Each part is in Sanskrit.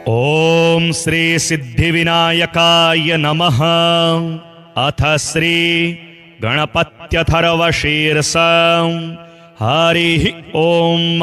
ओम श्री सिद्धिविनायकाय नमः। अथ श्री गणपत्यथर्वशीर्षं हरिः ओम।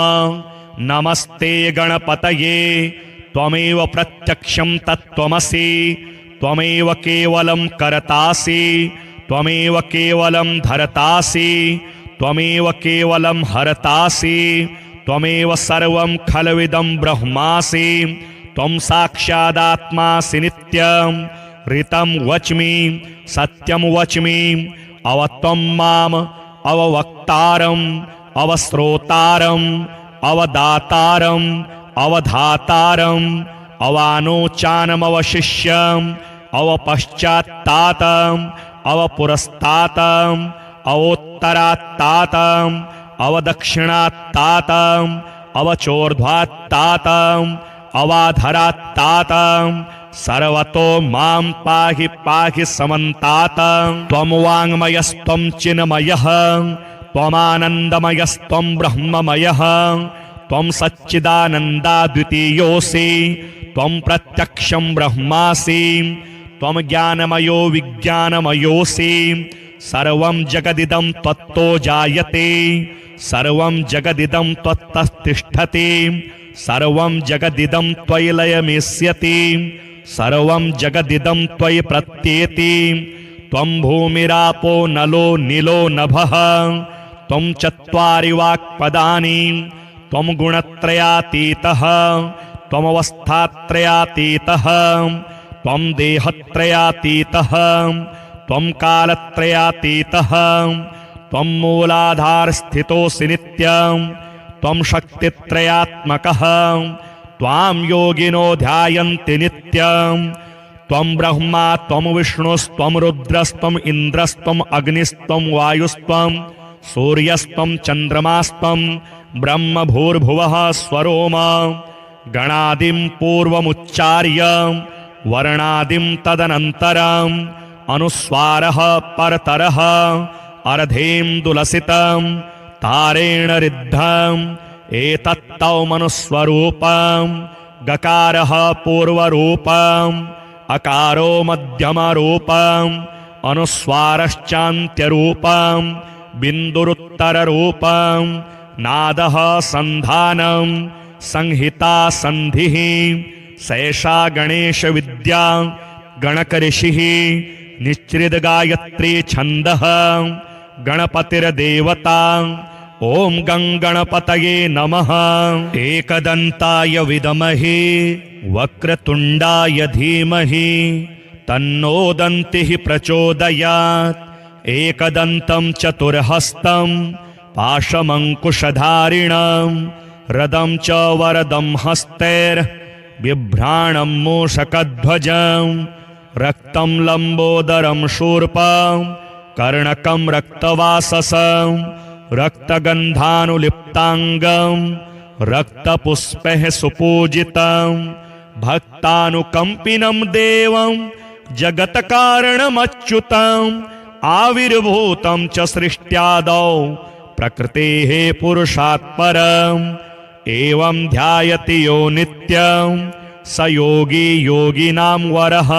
नमस्ते गणपतये त्वमेव प्रत्यक्षं तत्त्वमसि, त्वमेव केवलं कर्तासि, त्वमेव केवलं धर्तासि, त्वमेव केवलं हर्तासि, त्वमेव सर्वं खल्विदं ब्रह्मासि। त्वं साक्षादात्मासि नित्यं ऋतं वच्मि सत्यं वच्मि। अवत्वं माम् अववक्तारम् अवश्रोतारम् अवदातारम् अवधातारम् अवानोचानमवशिष्यम् अवपश्चात्तातम् अवपुरस्तातम् अवोत्तरात्तातम् अवदक्षिणात्तातम् अवचोर्ध्वात्तातम् अवाधरात्तातम् सर्वतो मां पाहि पाहि समन्तातम्। त्वं वाङ्मयस्त्वं चिन्मयः त्वमानन्दमयस्त्वं ब्रह्ममयः। त्वं सच्चिदानन्दाद्वितीयोऽसि, त्वं प्रत्यक्षं ब्रह्मासि, त्वं ज्ञानमयो विज्ञानमयोऽसि। सर्वं जगदिदं त्वत्तो जायते, सर्वं जगदिदं त्वत्तस्तिष्ठति, सर्वं जगदिदं त्वयि लयमेष्यति, सर्वं जगदिदं त्वयि प्रत्येति। त्वं भूमिरापो नलो नीलो नभः, त्वं चत्वारि वाक्पदानि, त्वं गुणत्रयातीतः, त्वमवस्थात्रयातीतः, त्वं देहत्रयातीतः, त्वं कालत्रयातीतः, त्वं मूलाधारस्थितोऽसि नित्यं, त्वं शक्तित्रयात्मकः। त्वां योगिनो ध्यायन्ति नित्यं। त्वं ब्रह्मा त्वं विष्णुस्त्वं रुद्रस्त्वं इन्द्रस्त्वं अग्निस्त्वं वायुस्त्वं सूर्यस्त्वं चन्द्रमास्त्वं ब्रह्म भूर्भुवः स्वरोम। गणादिं पूर्वमुच्चार्य वर्णादिं तदनन्तरम् अनुस्वारः परतरः अर्धेन्दुलसितं तारेण रिद्धम् एतत्तौ मनुस्वरूपं। गकारः पूर्वरूपम् अकारो मध्यमरूपम् अनुस्वारश्चान्त्यरूपम् बिन्दुरुत्तररूपम्। नादः सन्धानं संहिता सन्धिः सैषा गणेशविद्या गणकऋषिः। निश्चिद्गायत्री छन्दः गणपतिर्देवता। ॐ गं गणपतये नमः। एकदन्ताय विद्महे वक्रतुण्डाय धीमहि तन्नो दन्तिः प्रचोदयात्। एकदन्तं चतुर्हस्तं पाशमङ्कुशधारिणं रदं च वरदं हस्तैर्बिभ्राणं मूषकध्वजं। रक्तं लम्बोदरं शूर्पं कर्णकं रक्तवाससं रक्तगन्धानुलिप्ताङ्गं रक्तपुष्पैः सुपूजितं। भक्तानुकम्पिनं देवं जगत्कारणमच्युतम् आविर्भूतं च सृष्ट्यादौ प्रकृतेः पुरुषात् परम्। एवं ध्यायति यो नित्यं स योगी योगिनां वरः।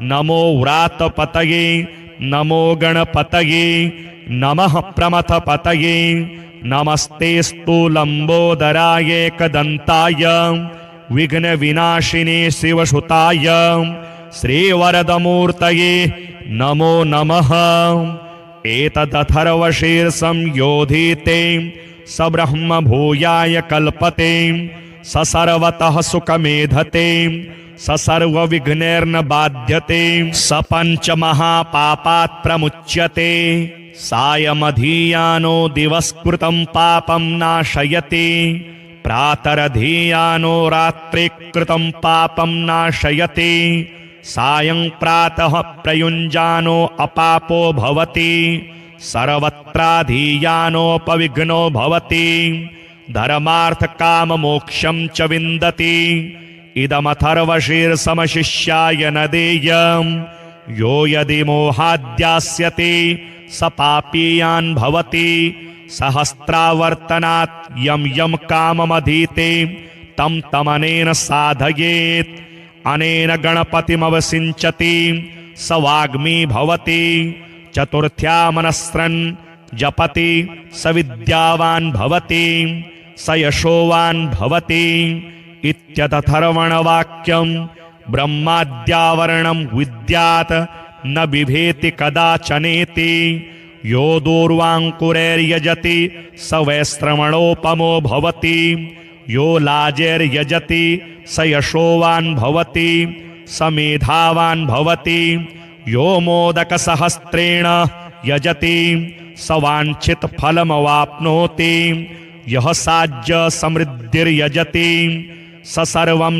नमो व्रातपतये नमो गणपतये नमः प्रमथपतये। नमस्तेस्तु लम्बोदराय एकदन्ताय विघ्नविनाशिने शिवसुताय श्रीवरदमूर्तये नमो नमः। एतदथर्वशीर्षं योधीते स ब्रह्म भूयाय कल्पते, स सर्वतः सुखमेधते, स सर्वविघ्नैर्न बाध्यते, स पञ्चमहापापात् प्रमुच्यते। सायमधीयानो दिवस्कृतं पापं नाशयति, प्रातरधीयानो रात्रिकृतं पापं नाशयति। सायं प्रातः प्रयुञ्जानो अपापो भवति, सर्वत्राधीयानोपविघ्नो भवति। धर्मार्थकाममोक्षं च विन्दति। इदमथर्वशीर्षमशिष्याय न देयं, यो यदि मोहाद्यास्यति स पापीयान् भवति। सहस्रावर्तनात् यं यं काममधीते तं तमनेन साधयेत् अनेन गणपतिमवसिञ्चति स वाग्मी भवति चतुर्थ्यामनस्रन् जपति स विद्यावान् भवति स यशोवान् भवति इत्यतथर्वणवाक्यं ब्रह्माद्यावरणं विद्यात् न बिभेति कदाचनेति यो दूर्वाङ्कुरैर्यजति स वैश्रवणोपमो भवति यो लाजैर्यजति स यशोवान् भवति स मेधावान् भवति यो मोदकसहस्रेण यजति स वाञ्छितफलमवाप्नोति यः साज्य समृद्धिर्यजति स सर्वं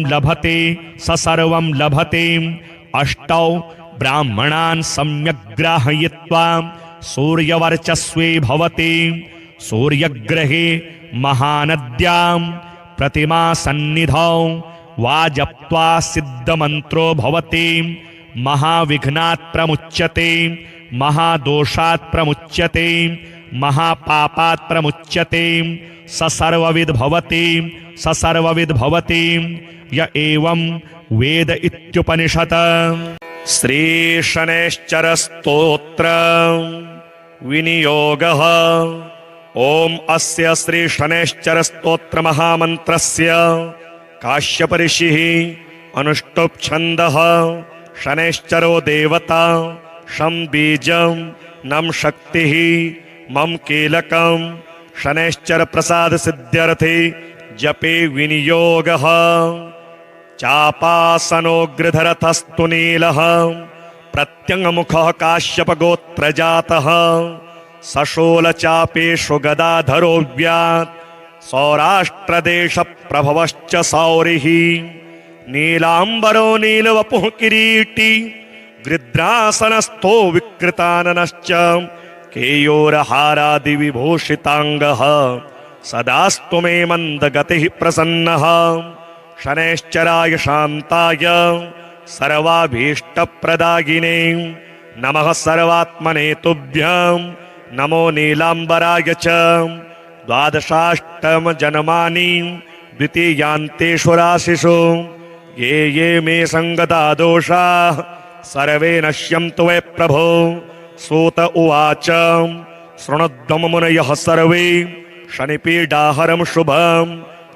लभते अष्टौ ब्राह्मणान् सम्यक् ग्राहयित्वा सूर्यवर्चस्वी भवति सूर्यग्रहे महानद्यां प्रतिमासन्निधौ वा जप्त्वा सिद्धमन्त्रो भवति महाविघ्नात् प्रमुच्यते महादोषात् प्रमुच्यते महापापात् प्रमुच्यते स सर्वविद् भवति य एवं वेद इत्युपनिषत्। श्रीशनैश्चर स्तोत्र विनियोगः। ओम अस्य श्री शनैश्चर स्तोत्र महामन्त्रस्य काश्यप ऋषिः अनुष्टुप् छन्दः शनैश्चरो देवता शं बीजं नम शक्तिः मम कीलकं शनैश्चर प्रसाद सिद्ध्यर्थे जपे विनियोगः। चापासनोग्रधरथस्तु नीलः प्रत्यङ्मुखः काश्यप गोत्रजातः सशोल चापेषु गदाधरो व्यात् सौराष्ट्रदेश प्रभवश्च सौरिः नीलाम्बरो नीलवपुः किरीटी गृध्रासनस्थो विकृताननश्च केयोरहारादिविभूषिताङ्गः सदास्तु मे मन्दगतिः प्रसन्नः। शनैश्चराय शान्ताय सर्वाभीष्टप्रदायिने नमः सर्वात्मने तुभ्यं नमो नीलाम्बराय च। द्वादशाष्टम जन्मानि द्वितीयान्तेषु राशिषु ये ये मे संगता दोषाः सर्वे नश्यन्तु वै प्रभो। सूत उवाच शृणुध्वं मुनयः सर्वे शनिपीडाहरं शुभं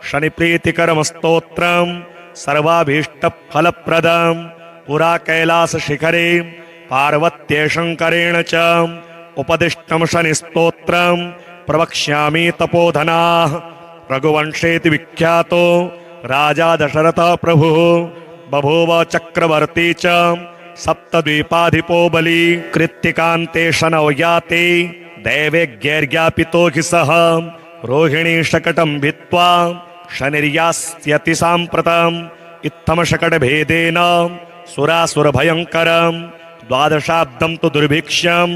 शनिप्रीतिकरं स्तोत्रं सर्वाभीष्टफलप्रदं पुरा कैलासशिखरे पार्वत्यै शङ्करेण च उपदिष्टं शनिस्तोत्रं प्रवक्ष्यामि तपोधनाः। रघुवंशेति विख्यातो राजा दशरथः प्रभुः बभूव चक्रवर्ती च सप्तद्वीपाधिपो बली। कृत्तिकान्ते शनौ याते दैवेज्ञैर्ज्ञापितो हि सः रोहिणी शकटं भित्त्वा शनिर्यास्यति साम्प्रतम्। इत्थं शकटभेदेन सुरासुरभयङ्करं द्वादशाब्दं तु दुर्भिक्षं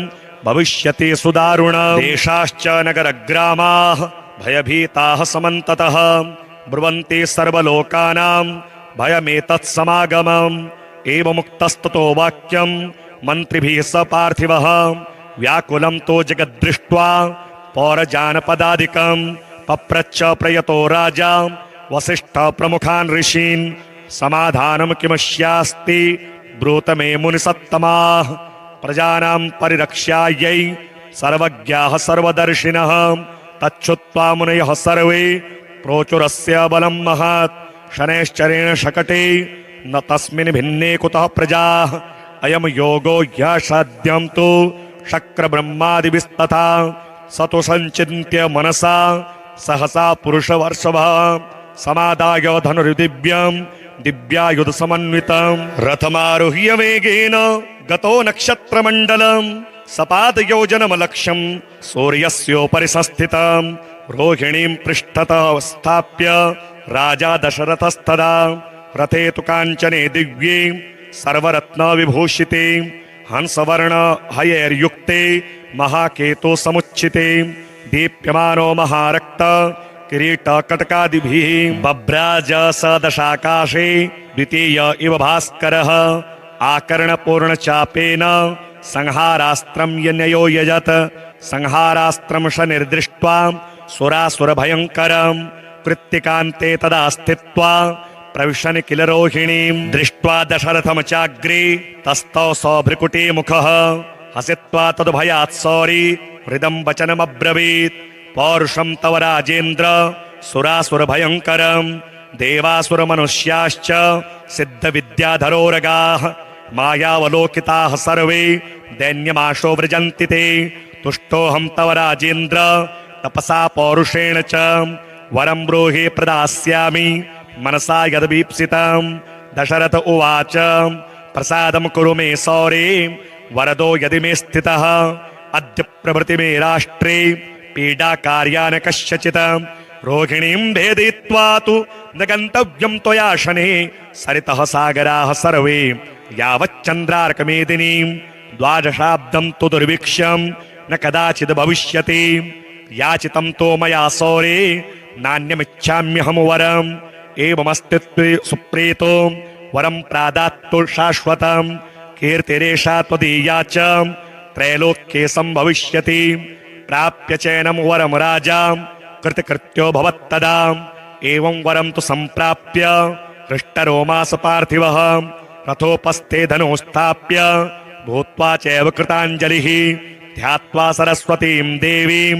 भविष्यति सुदारुणं। देशाश्च नगरग्रामाः भयभीताः समन्ततः ब्रुवन्ति सर्वलोकानां भयमेतत्समागमम्। एवमुक्तस्ततो वाक्यं मन्त्रिभिः स पार्थिवः व्याकुलं तो जगद्दृष्ट्वा पौरजानपदादिकं पप्रच्छ प्रयतो राजा वसिष्ठः प्रमुखान् ऋषीन् समाधानं किमस्यास्ति ब्रूत मे मुनिसत्तमाः। प्रजानां परिरक्षायै सर्वज्ञाः सर्वदर्शिनः तच्छ्रुत्वा मुनयः सर्वे प्रोचुरस्य बलं महत्। शनैश्चरेण शकटे न तस्मिन् भिन्ने कुतः प्रजाः अयं योगो ह्यसाध्यं तु शक्रब्रह्मादिभिस्तथा स तु संचिन्त्य मनसा सहसा पुरुषवर्षभः समादाय धनुर्दिव्यं दिव्यायुधसमन्वितं रथमारुह्य वेगेन गतो नक्षत्रमण्डलं सपादयोजनमलक्ष्यं सूर्यस्योपरि संस्थितं रोहिणीं पृष्ठतः स्थाप्य राजा दशरथस्तदा रथे तु काञ्चने दिव्ये सर्वरत्नविभूषिते हंसवर्ण हयैर्युक्ते महाकेतो समुच्चिते दीप्यमानो महारक्त किरीटकटकादिभिः बभ्राज स दशाकाशे द्वितीय इव भास्करः आकर्णपूर्णचापेन संहारास्त्रं यन्यो यजत संहारास्त्रं शनिर्दृष्ट्वा सुरासुरभयङ्करं कृत्तिकान्ते तदा स्थित्वा प्रविशन् किल रोहिणीं दृष्ट्वा दशरथमचाग्रे तस्थौ सौभृकुटी मुखः हसित्वा तदुभयात् सौरी हृदं वचनमब्रवीत् पौरुषं तव राजेन्द्र सुरासुरभयङ्करं देवासुरमनुष्याश्च सिद्धविद्याधरोरगाः मायावलोकिताः सर्वे दैन्यमाशो व्रजन्ति ते तुष्टोऽहं तव राजेन्द्र तपसा पौरुषेण च वरं ब्रूहि प्रदास्यामि मनसा यद्वीप्सितं। दशरथ उवाच प्रसादं कुरु मे सौरे वरदो यदि मे स्थितः अद्य प्रभृति मे राष्ट्रे पीडा कार्या न कस्यचित् रोहिणीं भेदयित्वा तु न गन्तव्यं त्वया शनैः सरितः सागराः सर्वे यावच्चन्द्रार्कमेदिनीं द्वादशाब्दं तु दुर्भिक्षं न कदाचित् भविष्यति याचितं तो मया सौरे नान्यमिच्छाम्यहं वरम् एवमस्तित्वे सुप्रीतो वरं प्रादात्तु शाश्वतं कीर्तिरेषा त्वदीया च त्रैलोक्ये संभविष्यति प्राप्य चैनं वरं राजा कृतकृत्यो भवत्तदा एवं वरं तु सम्प्राप्य हृष्टरोमास पार्थिवः रथोपस्थे धनुस्थाप्य भूत्वा चैव कृताञ्जलिः ध्यात्वा सरस्वतीं देवीं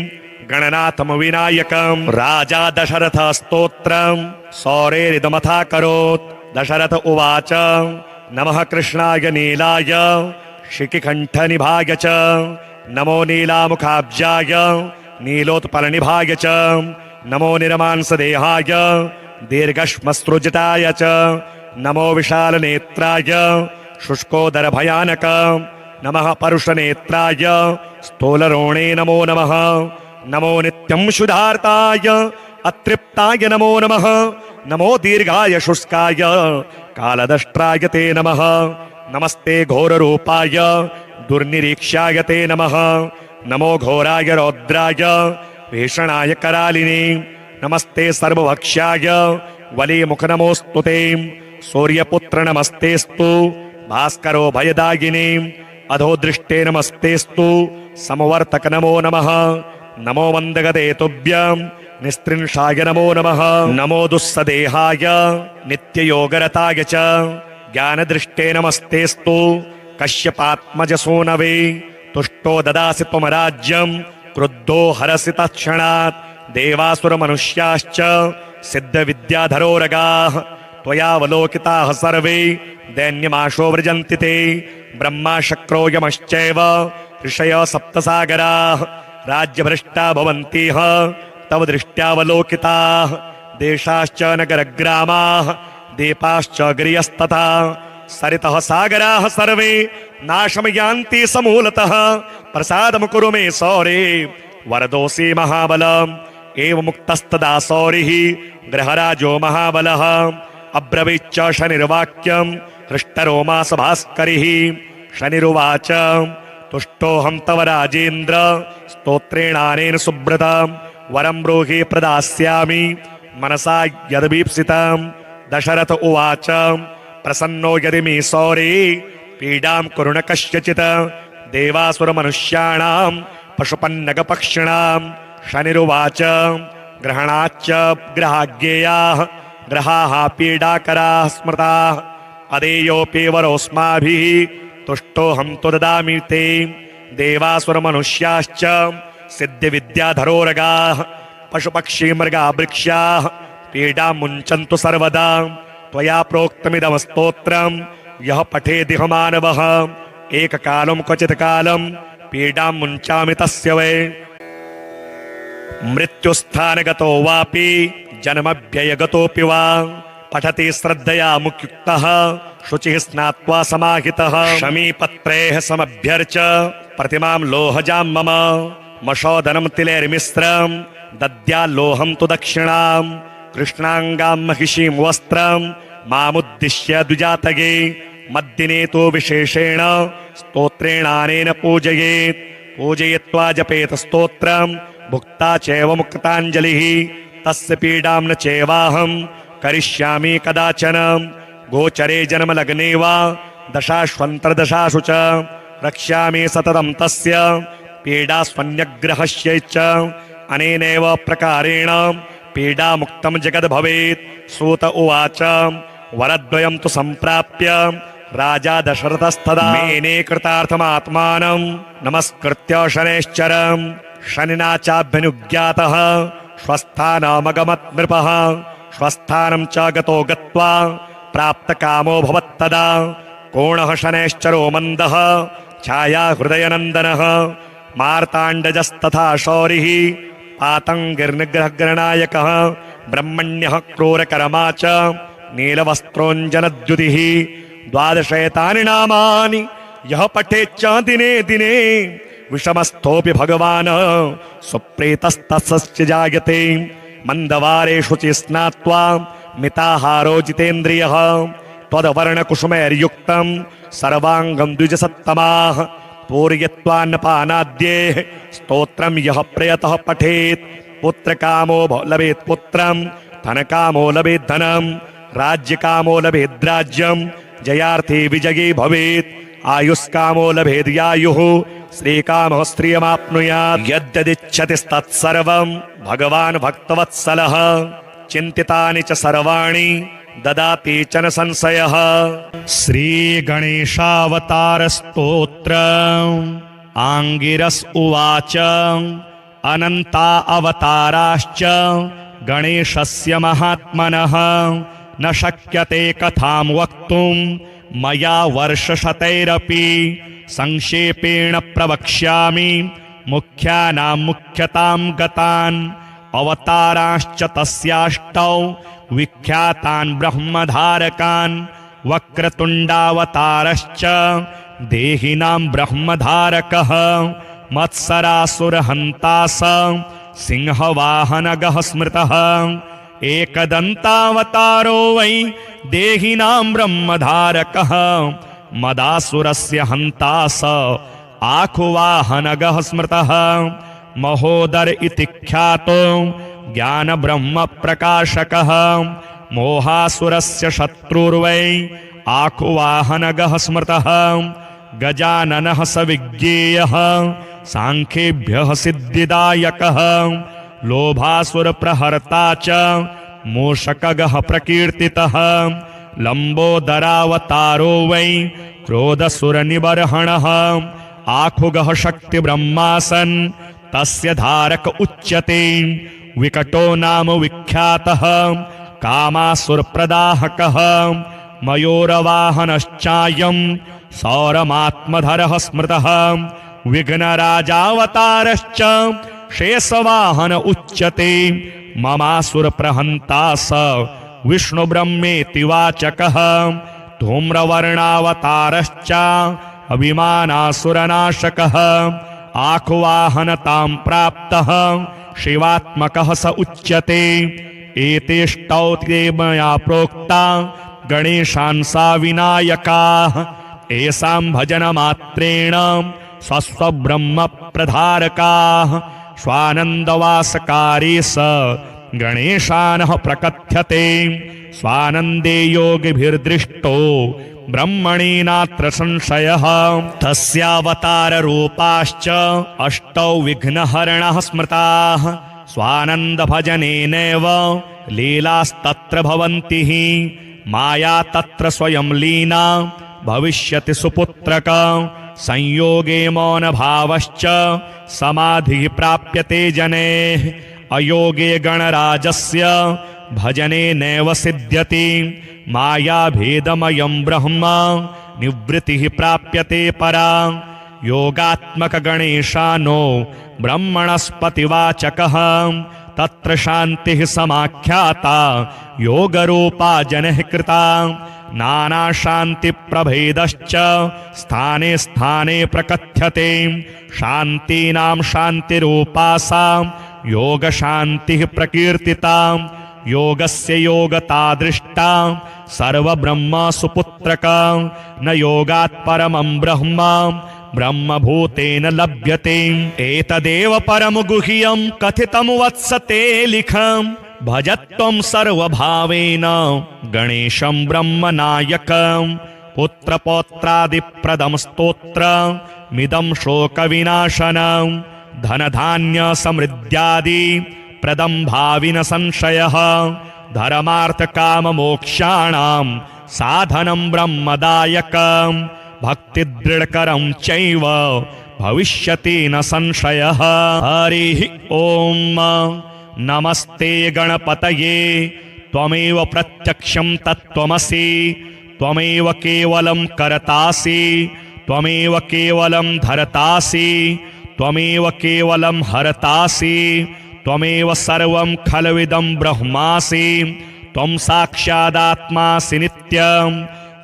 गणनाथं विनायकं राजा दशरथ स्तोत्रं सौरेरिदमथाकरोत्। दशरथ उवाच नमः कृष्णाय नीलाय शिखिकण्ठनिभाय च नमो नीलामुखाब्जाय नीलोत्पलनिभाय च नमो निरमांसदेहाय दीर्घश्मश्रुजटाय च नमो विशालनेत्राय शुष्कोदरभयानक नमः परुषनेत्राय स्थूलरोणे नमो नमः नमो नित्यं शुद्धार्ताय अतृप्ताय नमो नमः नमो दीर्घाय शुष्काय कालदष्ट्राय ते नमः नमस्ते घोररूपाय दुर्निरीक्ष्याय ते नमः नमो घोराय रौद्राय भीषणाय करालिने नमस्ते सर्वभक्ष्याय वलीमुख नमोऽस्तु ते सूर्यपुत्र नमस्तेस्तु भास्करो भयदायिने अधोदृष्टे नमस्तेस्तु समवर्तक नमो नमः नमो मन्दगते तुभ्यं निस्त्रिंशाय नमो नमः नमो दुस्सदेहाय नित्ययोगरताय च ज्ञानदृष्टे नमस्तेस्तु कश्यपात्मजसूनवे तुष्टो ददासि त्वमराज्यं क्रुद्धो हरसि तत्क्षणात् देवासुरमनुष्याश्च सिद्धविद्याधरोरगाः त्वयावलोकिताः सर्वे दैन्यमाशो व्रजन्ति ते ब्रह्मा शक्रो यमश्चैव ऋषयः सप्तसागराः राज्यभ्रष्टा भवन्तिह तव दृष्ट्यावलोकिताः देशाश्च नगरग्रामाः दीपाश्च गिरियस्तथा सरितः सागराः सर्वे नाशं यान्ति समूलतः प्रसादं कुरु मे सौरे वरदोऽसि महाबलम् एवमुक्तस्तदा सौरिः गृहराजो महाबलः अब्रवीच्च शनिर्वाक्यं हृष्टरोमास भास्करिः शनिरुवाच तुष्टोऽहं तव राजेन्द्र स्तोत्रेणानेन सुब्रतं वरं ब्रूहि प्रदास्यामि मनसा यद्वीप्सितं। दशरथ उवाच प्रसन्नो यदि मे सौरे पीडां कुरु न कस्यचित् देवासुरमनुष्याणां पशुपन्नगपक्षिणां शनिरुवाच ग्रहणाच्च ग्रहाज्ञेयाः ग्रहाः पीडाकराः स्मृताः अदेयोऽपि वरोऽस्माभिः तुष्टोऽहं तु ददामि ते देवासुरमनुष्याश्च सिद्धिविद्याधरोरगाः पशुपक्षीमृगा वृक्षाः पीडां मुञ्चन्तु सर्वदा त्वया प्रोक्तमिदं स्तोत्रं यः पठेदिह मानवः एककालं क्वचित् कालं पीडां मुञ्चामि तस्य वै मृत्युस्थानगतो वापि जन्मव्ययगतोऽपि वा पठति श्रद्धया मुक्युक्तः शुचिः स्नात्वा समाहितः शमीपत्रैः समभ्यर्च प्रतिमां लोहजां मम मशोदनं तिलैर्मिश्रं दद्याल्लोहं तु दक्षिणां कृष्णाङ्गां महिषीं वस्त्रं मामुद्दिश्य द्विजातये मद्दिने तु विशेषेण स्तोत्रेणानेन पूजयेत् पूजयित्वा जपेत स्तोत्रं भुक्ता चैव मुक्ताञ्जलिः तस्य पीडां न चैवाहं करिष्यामि कदाचन गोचरे जन्मलग्ने वा दशाश्वन्तर्दशासु च रक्ष्यामि सततं तस्य पीडास्वन्यग्रहस्यैश्च अनेनैव प्रकारेण पीडामुक्तं जगद्भवेत्। सूत उवाच वरद्वयं तु सम्प्राप्य राजा दशरथस्तदा मेने कृतार्थमात्मानं नमस्कृत्य शनैश्चरं शनिना चाभ्यनुज्ञातः स्वस्थानमगमत् नृपः। स्वस्थानं च गतो गत्वा प्राप्तकामो भवत्तदा। कोणः शनैश्चरो मन्दः छाया हृदयनन्दनः मार्ताण्डजस्तथा शौरिः पातङ्गिर्निग्रहग्रनायकः ब्रह्मण्यः क्रूरकर्मा च नीलवस्त्रोञ्जनद्युतिः। 12 एतानि नामानि यः पठेच्च दिने दिने विषमस्थोऽपि भगवान् सुप्रीतस्तस्य जायते। मन्दवारेषु च स्नात्वा मिताहारो जितेन्द्रियः त्वद्वर्णकुसुमैर्युक्तं सर्वाङ्गं द्विजसत्तमाः। पूरयित्वान्नपानाद्येः स्तोत्रं यः प्रयतः पठेत् पुत्रकामो लभेत् पुत्रं धनकामो लभेत् धनं राज्यकामो लभेत् राज्यं जयार्थी विजयी भवेत्। आयुष्कामो लभेद्यायुः श्रीकामः श्रियमाप्नुयात्। यद्यदिच्छतिस्तत्सर्वं भगवान् भक्तवत्सलः चिन्तितानि च सर्वाणि ददाति च न संशयः। श्रीगणेशावतारस्तोत्र आङ्गिरस उवाच अनन्ता अवताराश्च गणेशस्य महात्मनः न शक्यते कथां वक्तुं मया वर्षशतैरपि। संक्षेपेण प्रवक्ष्यामि मुख्यानां मुख्यतां गतान्। अवताराश्च तस्याष्टौ विख्यातान् ब्रह्मधारकान्। वक्रतुण्डावतारश्च देहिनां ब्रह्मधारकः मत्सरासुरहन्ता स सिंहवाहनगः स्मृतः। एकदन्तावतारो वै देहिनां ब्रह्मधारकः मदासुरस्य हन्ता स आखुवाहनगः स्मृतः। महोदर इति ख्यातो ज्ञानब्रह्मप्रकाशकः मोहासुरस्य शत्रुर्वै आखुवाहनगः स्मृतः। गजाननः स विज्ञेयः सांख्येभ्यः सिद्धिदायकः। लोभासुरप्रहर्ता च मूषकगः प्रकीर्तितः। लम्बोदरावतारो वै क्रोधसुरनिबर्हणः आखुगः शक्तिब्रह्मासन् तस्य धारक उच्यते। विकटो नाम विख्यातः कामासुरप्रदाहकः मयूरवाहनश्चायं सौरमात्मधरः स्मृतः। विघ्नराजावतारश्च शेषवाहन उच्यते। ममासुरप्रहन्ता स विष्णुब्रह्मेति वाचकः। धूम्रवर्णावतारश्च अभिमानासुरनाशकः आखुवाहनतां प्राप्तः शिवात्मकः स उच्यते। एतेष्टौ ते मया प्रोक्ता गणेशांसा विनायकाः। एषां भजनमात्रेण स्वस्वब्रह्मप्रधारकाः। स्वानन्दवासकारे स गणेशानः प्रकथ्यते। स्वानन्दे योगिभिर्दृष्टो ब्रह्मणि नात्र संशयः। तस्यावताररूपाश्च अष्टौ विघ्नहरणः स्मृताः। स्वानन्दभजनेनैव लीलास्तत्र भवन्ति। माया तत्र स्वयं लीना भविष्यति सुपुत्रक। संयोगे मौनभावश्च समाधिः प्राप्यते जनेः। अयोगे गणराजस्य भजने नैव सिद्ध्यति। मायाभेदमयं ब्रह्म निवृत्तिः प्राप्यते परा। योगात्मक गणेशानो ब्रह्मणस्पतिवाचकः। तत्र शान्तिः समाख्याता योगरूपा जनः कृता। नानाशान्तिप्रभेदश्च स्थाने स्थाने प्रकथ्यते। शान्तीनां शान्तिरूपा सा योगशान्तिः प्रकीर्तिता। योगस्य योगता दृष्टा सर्वब्रह्म सुपुत्रक। न योगात् परमं ब्रह्म ब्रह्मभूतेन लभ्यते। एतदेव परम गुह्यं कथितं वत्स ते लिखम्। भजत्वं सर्वभावेन गणेशं ब्रह्मनायकम्। पुत्रपौत्रादिप्रदं स्तोत्रमिदं शोकविनाशनम्। धनधान्य समृद्ध्यादि प्रदं भाविन संशयः धर्मार्थकाममोक्षाणां साधनं ब्रह्मदायकं भक्तिदृढकरं चैव भविष्यति न संशयः। हरिः ॐ नमस्ते गणपतये त्वमेव प्रत्यक्षं तत्त्वमसि त्वमेव केवलं कर्तासि त्वमेव केवलं धर्तासि त्वमेव केवलं हर्तासि त्वमेव सर्वं खल्विदं ब्रह्मासि त्वं साक्षादात्मासि नित्यं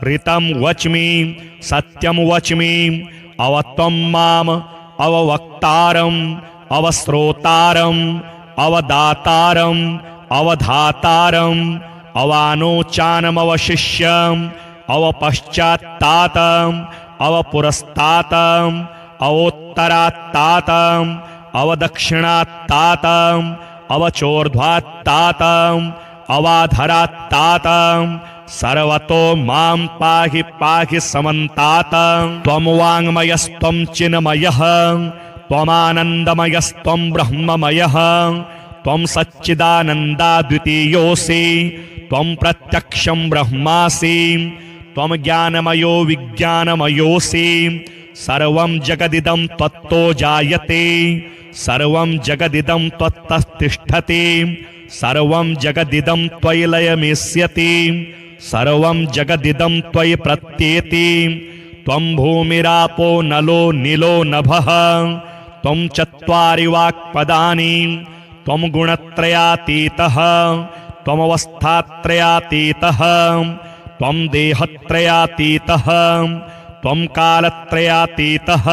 ऋतं वच्मि सत्यं वच्मि अवत्वं माम् अववक्तारम् अवश्रोतारम् अवदातारम् अवधातारम् अवानोचानमवशिष्यम् अवपश्चात्तातम् अवपुरस्तातम् अवोत्तरात्तातम् अवदक्षिणात्तातम् अवचोर्ध्वात्तातम् अवाधरात्तातम् सर्वतो मां पाहि पाहि समन्तातम् त्वं वाङ्मयस्त्वं चिन्मयः त्वमानन्दमयस्त्वं ब्रह्ममयः त्वं सच्चिदानन्दाद्वितीयोऽसि त्वं प्रत्यक्षं ब्रह्मासि त्वं ज्ञानमयो विज्ञानमयोऽसि सर्वं जगदिदं त्वत्तो जायते सर्वं जगदिदं त्वत्तः तिष्ठति सर्वं जगदिदं त्वयि लयमेष्यति सर्वं जगदिदं त्वयि प्रत्येति त्वं भूमिरापो नलो नीलो नभः त्वं चत्वारि वाक्पदानि त्वं गुणत्रयातीतः त्वमवस्थात्रयातीतः त्वं देहत्रयातीतः त्वं कालत्रयातीतः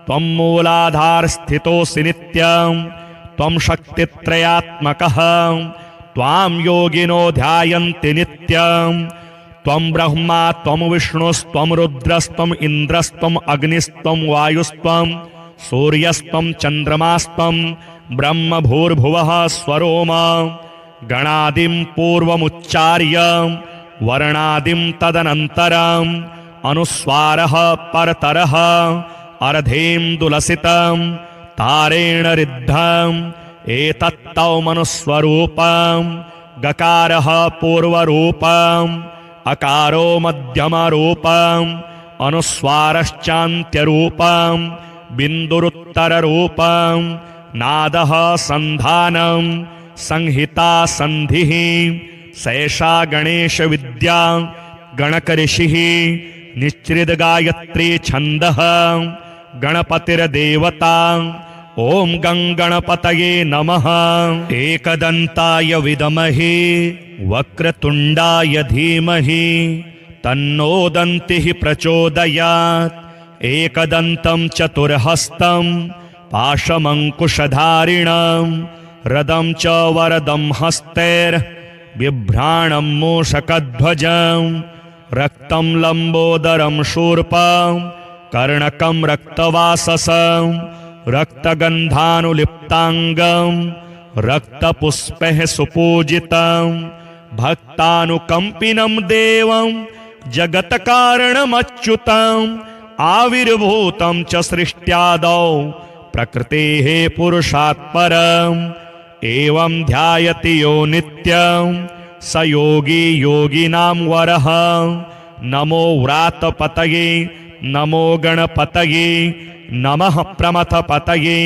त्वं मूलाधारस्थितोऽसि नित्यं त्वं शक्तित्रयात्मकः त्वां योगिनो ध्यायन्ति नित्यं त्वं ब्रह्मा त्वं विष्णुस्त्वं रुद्रस्त्वम् इन्द्रस्त्वम् अग्निस्त्वं वायुस्त्वं सूर्यस्त्वं चन्द्रमास्त्वं ब्रह्म भूर्भुवः स्वरोम गणादिं पूर्वमुच्चार्य वर्णादिं तदनन्तरम् अनुस्वारः परतरः अर्धेन्दुलसितं तारेण रिद्धम् एतत्तौ मनुस्वरूपं गकारः पूर्वरूपम् अकारो मध्यमरूपम् अनुस्वारश्चान्त्यरूपम् बिन्दुरुत्तररूपम् नादः सन्धानं संहिता सन्धिः सैषा गणेशविद्या गणकऋषिः निश्चितगायत्री छन्दः गणपतिर्देवता ॐ गं गणपतये नमः। एकदन्ताय विद्महे वक्रतुण्डाय धीमहि तन्नो दन्तिः प्रचोदयात् एकदन्तं चतुर्हस्तं पाशमङ्कुशधारिणं रदं च वरदं हस्तैर्बिभ्राणं मूषकध्वजं रक्तं लम्बोदरं शूर्पं कर्णकं रक्तवाससं रक्तगन्धानुलिप्ताङ्गं रक्तपुष्पैः सुपूजितं भक्तानुकम्पिनं देवं जगत्कारणमच्युतम् आविर्भूतं च सृष्ट्यादौ प्रकृतेः पुरुषात् परम् एवं ध्यायति यो नित्यं स योगी योगिनां वरः। नमो व्रातपतये नमो गणपतये नमः प्रमथपतये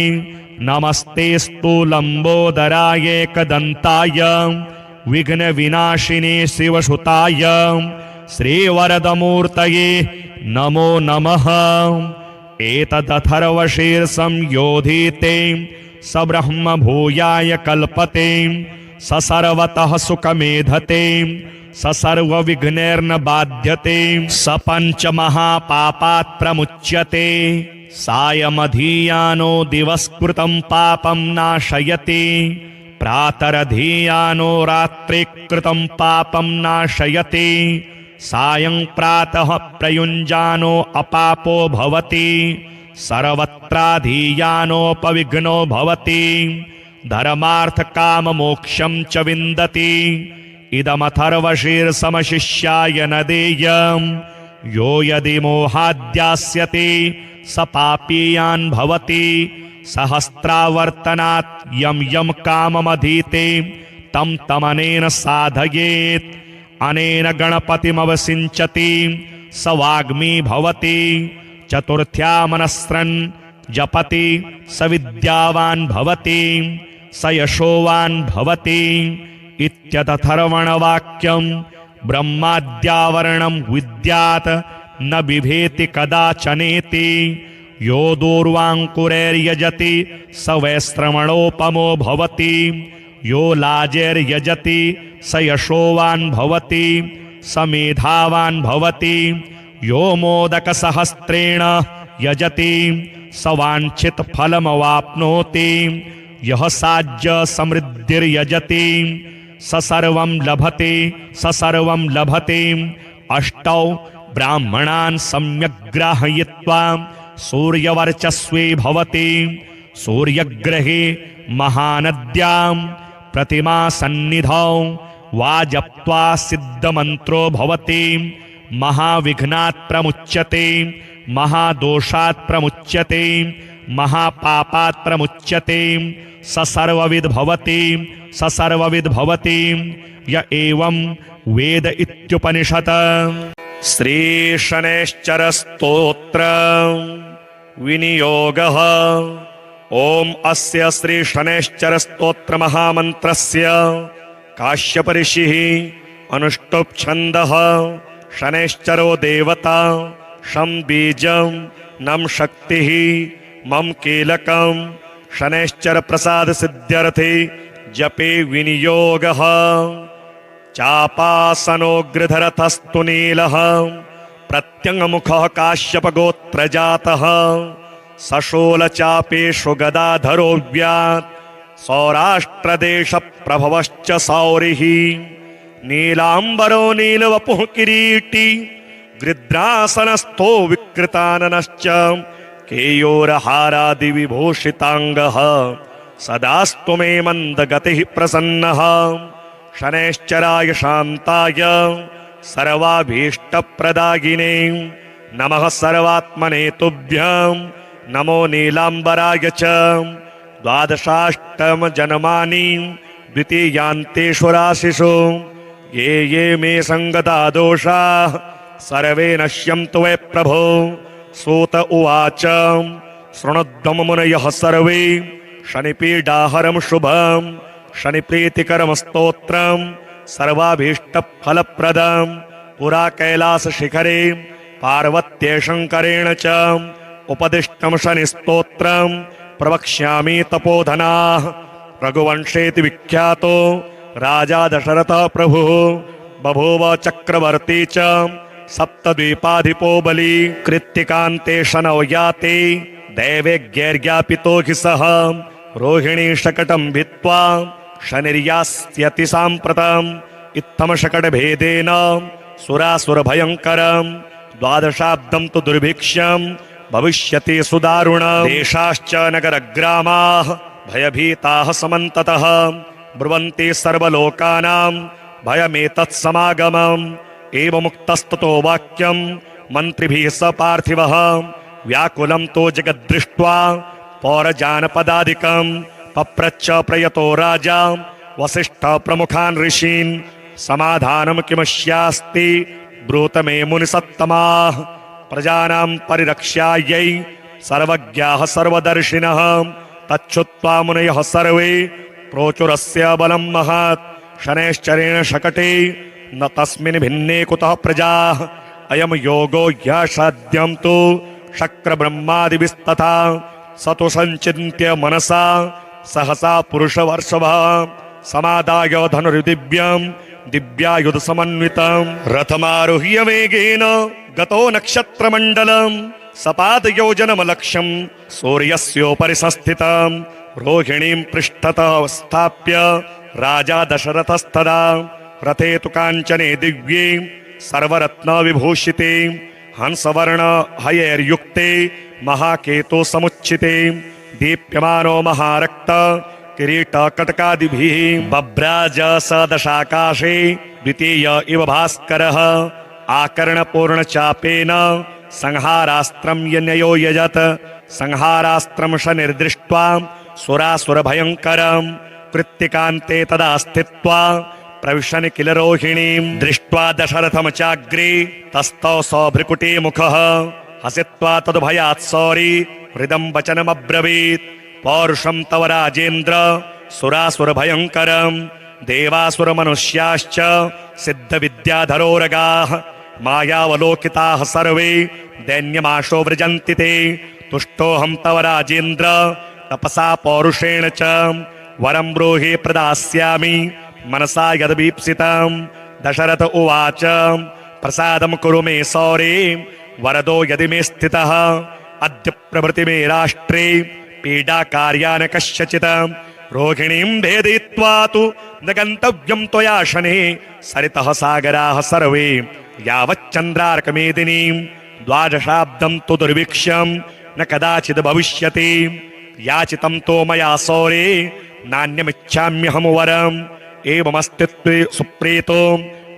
नमस्तेस्तु लम्बोदराय एकदन्ताय विघ्नविनाशिने शिवसुताय श्रीवरदमूर्तये नमो नमः। एतदथर्वशीर्षं योधीते स ब्रह्म भूयाय कल्पते स सर्वतः सुखमेधते स सर्वविघ्नैर्न बाध्यते स पञ्चमहापापात् प्रमुच्यते सायमधीयानो दिवस्कृतं पापं नाशयति प्रातरधीयानो रात्रिकृतं पापं नाशयति सायं प्रातः प्रयुञ्जानो अपापो भवति सर्वत्राधीयानोपविघ्नो भवति धर्मार्थकाममोक्षं च विन्दति इदमथर्वशीर्षमशिष्याय न देयं यो यदि मोहाद्यास्यति स पापीयान् भवति सहस्रावर्तनात् यम यम काममधीते तम तमनेन साधयेत् अनेन गणपतिमवसिञ्चति स वाग्मी भवति चतुर्थ्या मनस्रन् जपति स विद्यावान् भवति स यशोवान् भवति इत्यतथर्वणवाक्यं ब्रह्माद्यावरणं विद्यात् न बिभेति कदाचनेति यो दूर्वाङ्कुरैर्यजति स वैश्रवणोपमो भवति यो लाजैर्यजति स यशोवान् भवति स मेधावान् भवति यो मोदकसहस्रेण यजति स वाञ्छितफलमवाप्नोति यः साज्य समृद्धिर्यजति स सर्वं लभते अष्टौ ब्राह्मणान् सम्यग् ग्राहयित्वा सूर्यवर्चस्वी भवति सूर्यग्रहे महानद्यां प्रतिमा सन्निधौ वा जप्त्वा सिद्धमन्त्रो भवति महाविघ्नात् प्रमुच्यते महादोषात् प्रमुच्यते महापापात् प्रमुच्यते स सर्वविद् भवति य एवं वेद इत्युपनिषत्। श्री शनैश्चर स्तोत्र विनियोगः। ओम अस्य श्री शनैश्चर स्तोत्र महामन्त्रस्य काश्यप ऋषिः अनुष्टुप् छन्दः शनैश्चरो देवता शं बीजं नम शक्तिः मम कीलकं शनैश्चर प्रसाद सिद्ध्यर्थे जपे विनियोगः। चापासनोग्रधरथस्तु नीलः प्रत्यङ्गमुखः काश्यप गोत्रजातः सशूलचापेषु गदाधरो व्यात् सौराष्ट्रदेश प्रभवश्च सौरिः नीलाम्बरो नीलवपुः किरीटी गृध्रासनस्थो विकृताननश्च केयोरहारादिविभूषिताङ्गः सदास्तु मे मन्दगतिः प्रसन्नः। शनैश्चराय शान्ताय सर्वाभीष्टप्रदायिने नमः सर्वात्मने तुभ्यं नमो नीलाम्बराय च। द्वादशाष्टम जन्मानि द्वितीयान्तेषु राशिषु ये ये मे सङ्गता दोषाः सर्वे नश्यन्तु वै प्रभो। सूत उवाच शृणुध्वं मुनयः सर्वे शनिपीडाहरं शुभं शनिप्रीतिकरं स्तोत्रं सर्वाभीष्टफलप्रदं पुरा कैलासशिखरे पार्वत्यै शङ्करेण च उपदिष्टं शनिस्तोत्रं प्रवक्ष्यामि तपोधनाः। रघुवंशेति विख्यातो राजा दशरथः प्रभुः बभूव चक्रवर्ती च सप्तद्वीपाधिपो बली कृत्तिकान्ते शनौ याते दैवेज्ञैर्ज्ञापितो हि सः रोहिणी शकटं भित्त्वा शनिर्यास्यति साम्प्रतम् इत्थं शकटभेदेन सुरासुरभयङ्करं द्वादशाब्दं तु दुर्भिक्षं भविष्यति सुदारुणं। देशाश्च नगरग्रामाः भयभीताः समन्ततः ब्रुवन्ति सर्वलोकानां भयमेतत्समागमम्। एवमुक्तस्ततो वाक्यं मन्त्रिभिः स पार्थिवः व्याकुलं तो जगद्दृष्ट्वा पौरजानपदादिकं पप्रच्छ प्रयतो राजा वसिष्ठः प्रमुखान् ऋषीन् समाधानं किमस्यास्ति ब्रूत मे मुनिसत्तमाः। प्रजानां परिरक्षायै सर्वज्ञाः सर्वदर्शिनः तच्छ्रुत्वा मुनयः सर्वे प्रोचुरस्य बलं महत्। शनैश्चरेण शकटे न तस्मिन् भिन्ने कुतः प्रजाः अयं योगो ह्यसाध्यं तु शक्रब्रह्मादिभिस्तथा स तु सञ्चिन्त्य मनसा सहसा पुरुषवर्षभः समादाय धनुर्दिव्यं दिव्यायुधसमन्वितं रथमारुह्य वेगेन गतो नक्षत्रमण्डलं सपादयोजनमलक्ष्यं सूर्यस्योपरि संस्थितं रोहिणीं पृष्ठतः स्थाप्य राजा दशरथस्तदा रथे तु काञ्चने दिव्ये सर्वरत्नविभूषिते हंसवर्ण हयैर्युक्ते महाकेतो समुच्चिते दीप्यमानो महारक्त किरीटकटकादिभिः बभ्राज स दशाकाशे द्वितीय इव भास्करः आकर्णपूर्णचापेन संहारास्त्रं यन्यो यजत संहारास्त्रं शनिर्दृष्ट्वा सुरासुरभयङ्करं कृत्तिकान्ते तदा स्थित्वा प्रविशन् किल रोहिणीं दृष्ट्वा दशरथं चाग्रे तस्थौ सौभृकुटे मुखः हसित्वा तद्भयात् सौरी हृदं वचनमब्रवीत् पौरुषं तव राजेन्द्र सुरासुरभयङ्करं देवासुरमनुष्याश्च सिद्धविद्याधरोरगाः मायावलोकिताः सर्वे दैन्यमाशो व्रजन्ति ते तुष्टोऽहं तव राजेन्द्र तपसा पौरुषेण च वरं ब्रूहि प्रदास्यामि मनसा यद्वीप्सितं दशरथ उवाच प्रसादं कुरु मे सौरे वरदो यदि मे स्थितः अद्य प्रभृति मे राष्ट्रे पीडा कार्यान कस्यचित् रोहिणीं भेदयित्वा तु न गन्तव्यं त्वया शने सरितः सागराः सर्वे यावच्चन्द्रार्कमेदिनीं द्वादशाब्दं तु दुर्भिक्षं न कदाचिद् भविष्यति याचितं तो मया सौरे नान्यमिच्छाम्यहं वरम् एवमस्ति सुप्रीतो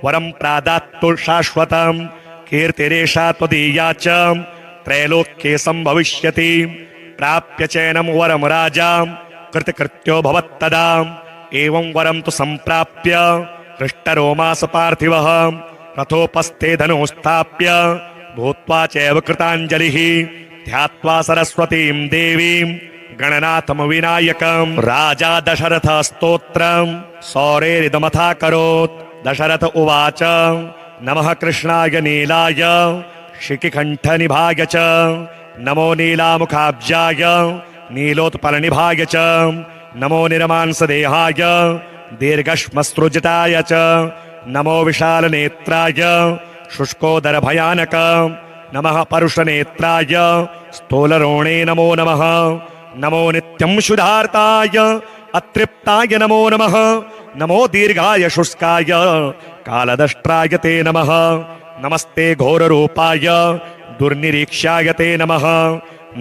वरं प्रादात्तु शाश्वतं कीर्तिरेषा त्वदीया च त्रैलोक्ये संभविष्यति प्राप्य चैनं वरं राजा कृतकृत्यो भवत्तदा एवं वरं तु सम्प्राप्य हृष्टरोमास पार्थिवः रथोपस्थे धनुस्थाप्य भूत्वा चैव कृताञ्जलिः ध्यात्वा सरस्वतीं देवीं गणनाथं विनायकं राजा दशरथ स्तोत्रं सौरेरिदमथाकरोत् दशरथ उवाच नमः कृष्णाय नीलाय शिखिकण्ठनिभाय च नमो नीलामुखाब्जाय नीलोत्पलनिभाय च नमो निरमांसदेहाय दीर्घश्मश्रुजटाय च नमो विशालनेत्राय शुष्कोदरभयानक नमः परुषनेत्राय स्थूलरोणे नमो नमः नमो नित्यं शुद्धार्ताय अतृप्ताय नमो नमः नमो दीर्घाय शुष्काय कालदष्ट्राय ते नमः नमस्ते घोररूपाय दुर्निरीक्ष्याय ते नमः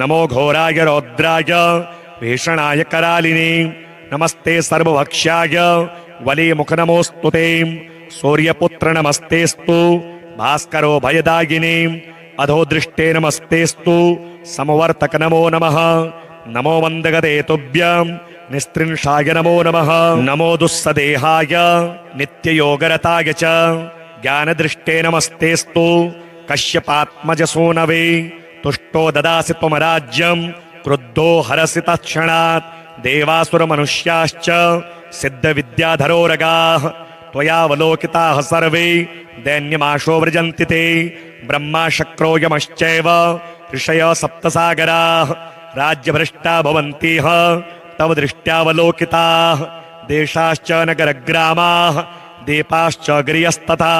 नमो घोराय रौद्राय भीषणाय करालिने नमस्ते सर्वभक्ष्याय वलीमुख नमोऽस्तु ते सूर्यपुत्र नमस्तेस्तु भास्करो भयदायिने अधोदृष्टे नमस्तेस्तु समवर्तक नमो नमः नमो वन्दगते तुभ्यं निस्त्रिंशाय नमो नमः नमो दुस्सदेहाय नित्ययोगरताय च ज्ञानदृष्टे नमस्तेस्तु कश्यपात्मजसूनवे तुष्टो ददासि त्वं राज्यं क्रुद्धो हरसि तत्क्षणात् देवासुरमनुष्याश्च सिद्धविद्याधरोरगाः त्वयावलोकिताः सर्वे दैन्यमाशो व्रजन्ति ते ब्रह्मा शक्रो यमश्चैव ऋषयः सप्तसागराः राज्यभ्रष्टा भवन्तीह तव दृष्ट्यावलोकिताः देशाश्च नगरग्रामाः दीपाश्च गिर्यस्तथा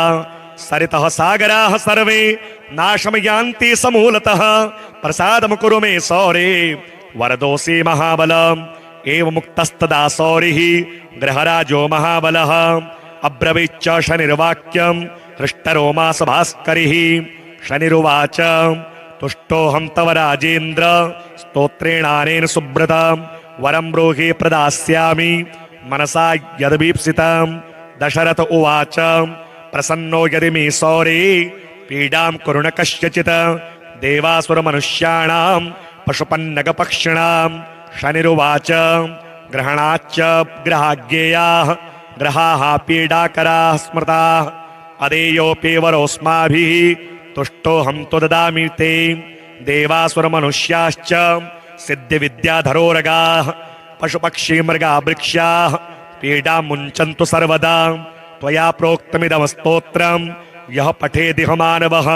सरितः सागराः सर्वे नाशं यान्ति समूलतः प्रसादं कुरु मे सौरे वरदोऽसि महाबलम् एवमुक्तस्तदा सौरिः गृहराजो महाबलः अब्रवीच्च शनिर्वाक्यं हृष्टरोमास भास्करिः शनिरुवाच तुष्टोऽहं तव राजेन्द्र स्तोत्रेणानेन सुब्रतं वरं ब्रूहि प्रदास्यामि मनसा यद्वीप्सितं दशरथ उवाच प्रसन्नो यदि मे सौरे पीडां कुरु न कस्यचित् देवासुरमनुष्याणां पशुपन्नगपक्षिणां शनिरुवाच ग्रहणाच्च ग्रहाज्ञेयाः ग्रहाः पीडाकराः स्मृताः अदेयोऽपि वरोऽस्माभिः तुष्टोऽहं तु ददामि ते देवासुरमनुष्याश्च सिद्धिविद्याधरोरगाः पशुपक्षी मृगा वृक्षाः पीडां मुञ्चन्तु सर्वदा त्वया प्रोक्तमिदं स्तोत्रं यः पठेदिह मानवः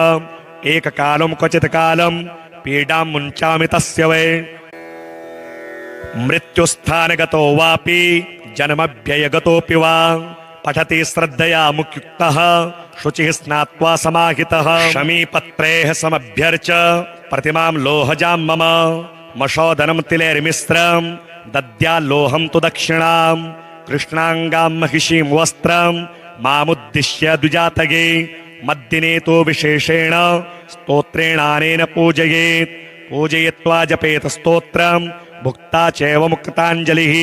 एककालं क्वचित् कालं पीडां मुञ्चामि तस्य वै मृत्युस्थानगतो वापि जन्मभ्ययगतोऽपि वा पठति श्रद्धया मुक्युक्तः शुचिः स्नात्वा समाहितः शमीपत्रैः समभ्यर्च प्रतिमां लोहजां मम मशोदनं तिलैर्मिश्रं दद्याल्लोहं तु दक्षिणां कृष्णाङ्गां महिषीं वस्त्रं मामुद्दिश्य द्विजातये मद्दिने तु विशेषेण स्तोत्रेणानेन पूजयेत् पूजयित्वा जपेत स्तोत्रं भुक्ता चैव मुक्ताञ्जलिः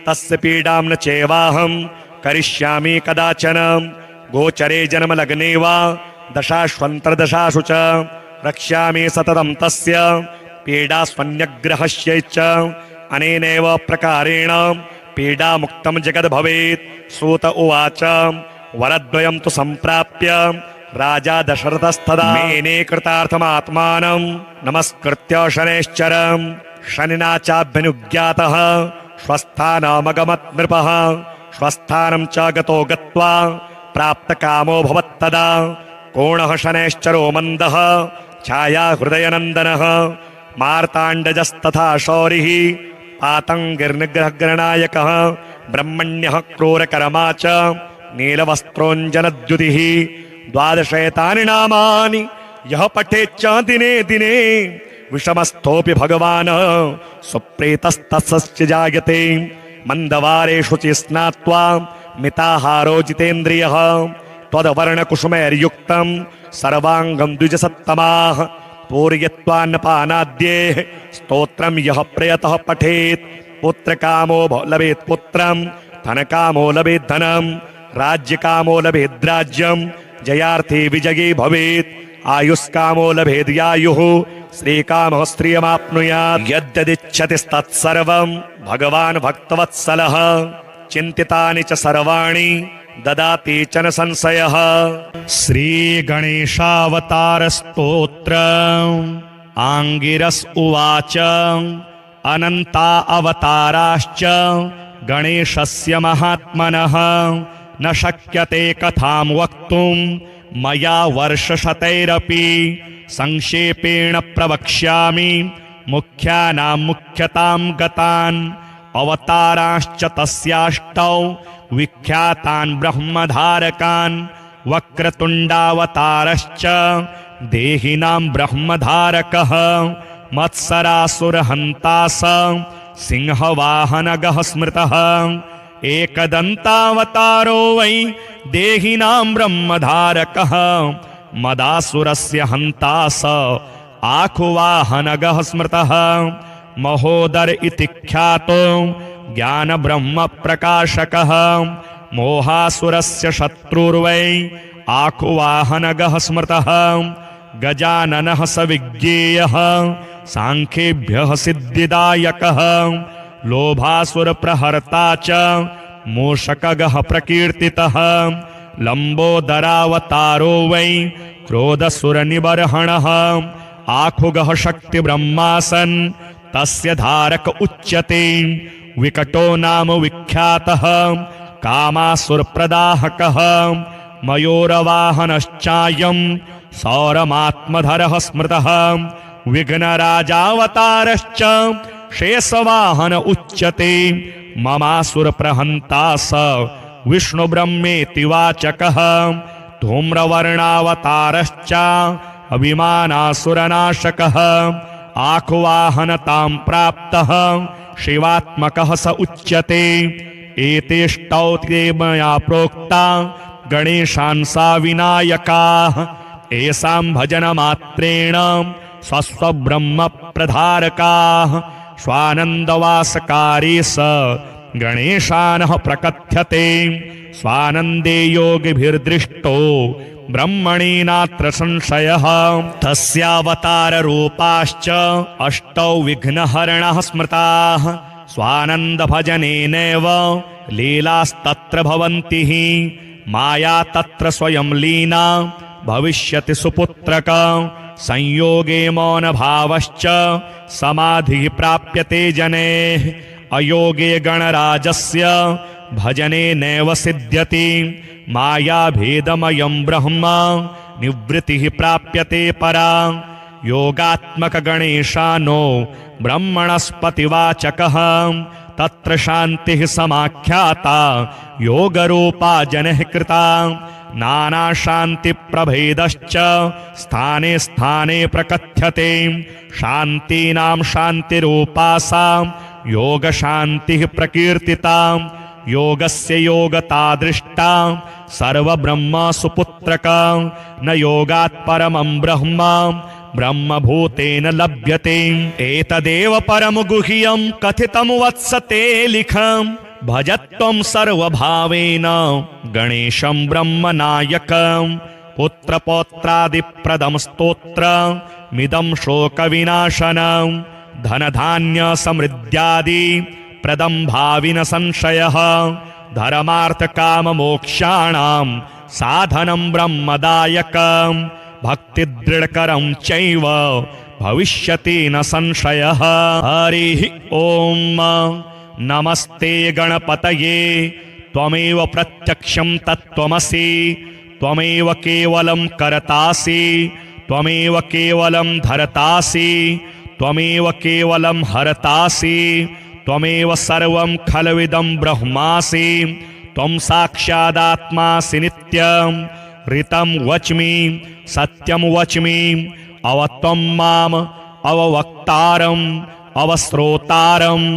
तस्य पीडां न चैवाहं करिष्यामि कदाचन गोचरे जन्मलग्ने वा दशाश्वन्तरदशासु च रक्ष्यामि सततं तस्य पीडास्वन्यग्रहस्य च अनेनैव प्रकारेण पीडामुक्तं जगद् भवेत्। सूत उवाच वरद्वयं तु सम्प्राप्य राजा दशरथस्तदा मेने कृतार्थमात्मानं नमस्कृत्य शनैश्चरं शनिना चाभ्यनुज्ञातः स्वस्थानमगमत् नृपः। स्वस्थानं च गतो गत्वा प्राप्तकामो भवत्तदा कोणः शनैश्चरो मन्दः छाया हृदयनन्दनः मार्ताण्डजस्तथा शौरिः पातङ्गिर्निग्रहगणनायकः ब्रह्मण्यः क्रूरकर्मा च नीलवस्त्रोञ्जनद्युतिः। 12 एतानि नामानि यः पठेच्च दिने दिने विषमस्थोऽपि भगवान् सुप्रीतस्तस्य जायते। मन्दवारेषु च स्नात्वा मिताहारो जितेन्द्रियः त्वद्वर्णकुसुमैर्युक्तं सर्वाङ्गं द्विजसत्तमाः पूरयित्वान्नपानाद्येः स्तोत्रं यः प्रयतः पठेत् पुत्रकामो लभेत् पुत्रं धनकामो लभेत् धनं राज्यकामो लभेत् राज्यं जयार्थी विजयी भवेत् आयुष्कामो लभेद्यायुः श्रीकामः श्रियमाप्नुयात्। यद्यदिच्छतिस्तत्सर्वं भगवान् भक्तवत्सलः चिन्तितानि च सर्वाणि ददाति च न संशयः। श्रीगणेशावतारस्तोत्र आङ्गिरस उवाच अनन्ता अवताराश्च गणेशस्य महात्मनः न शक्यते कथां वक्तुं मया वर्षशतैरपि संक्षेपेण प्रवक्ष्यामि मुख्यानां मुख्यतां गतान् अवताराश्च तस्याष्टौ विख्यातान् ब्रह्मधारकान् वक्रतुण्डावतारश्च देहिनां ब्रह्मधारकः मत्सरासुरहन्ता स सिंहवाहनगः स्मृतः एकदन्तावतारो वै देहिनां ब्रह्मधारकः मदासुरस्य हन्ता स आखुवाहनगः स्मृतः महोदर इति ख्यातो ज्ञानब्रह्मप्रकाशकः मोहासुरस्य शत्रुर्वै आखुवाहनगः स्मृतः गजाननः स विज्ञेयः सांख्येभ्यः सिद्धिदायकः लोभासुरप्रहर्ता च मूषकगः प्रकीर्तितः लम्बोदरावतारो वै क्रोधसुरनिबर्हणः आखुगः शक्तिब्रह्मासन् तस्य धारक उच्यते विकटो नाम विख्यातः कामासुरप्रदाहकः मयूरवाहनश्चायं सौरमात्मधरः स्मृतः विघ्नराजावतारश्च शेषवाहन उच्यते ममासुरप्रहन्ता स विष्णुब्रह्मेति वाचकः धूम्रवर्णावतारश्च अभिमानासुरनाशकः आखुवाहनतां प्राप्तः शिवात्मकः स उच्यते एतेष्टौ ते मया प्रोक्ता गणेशांसा विनायकाः एषां भजनमात्रेण स्वस्वब्रह्म प्रधारकाः स्वानन्दवासकारी स गणेशानः प्रकथ्यते स्वानन्दे योगिभिर्दृष्टो ब्रह्मणि नात्र संशयः तस्यावताररूपाश्च अष्टौ विघ्नहरणः स्मृताः स्वानन्दभजनेनैव लीलास्तत्र भवन्ति माया तत्र स्वयं लीना भविष्यति सुपुत्रक संयोगे मौनभावश्च समाधिः प्राप्यते जनेः अयोगे गणराजस्य भजने नैव सिद्ध्यति मायाभेदमयं ब्रह्म निवृत्तिः प्राप्यते परा योगात्मक गणेशानो ब्रह्मणस्पतिवाचकः तत्र शान्तिः समाख्याता योगरूपा जनः कृता नानाशान्तिप्रभेदश्च स्थाने स्थाने प्रकथ्यते शान्तीनां शान्तिरूपा सा योगशान्तिः प्रकीर्तिता योगस्य योगता दृष्टा सर्वब्रह्म सुपुत्रक न योगात् परमं ब्रह्म ब्रह्मभूतेन लभ्यते एतदेव परम गुह्यं कथितं वत्स ते लिखं भजत्वं सर्वभावेन गणेशं ब्रह्मनायकं पुत्रपौत्रादिप्रदं स्तोत्रमिदं शोकविनाशनं धनधान्यसमृद्ध्यादिप्रदं भाविन संशयः धर्मार्थकाममोक्षाणां साधनं ब्रह्मदायकं भक्तिदृढकरं चैव भविष्यति न संशयः। हरिः ॐ नमस्ते गणपतये त्वमेव प्रत्यक्षं तत्त्वमसि त्वमेव केवलं कर्तासि त्वमेव केवलं धर्तासि त्वमेव केवलं हर्तासि त्वमेव सर्वं खल्विदं ब्रह्मासि त्वं साक्षादात्मासि नित्यं ऋतं वच्मि सत्यं वच्मि अवत्वं माम् अववक्तारम् अवश्रोतारम्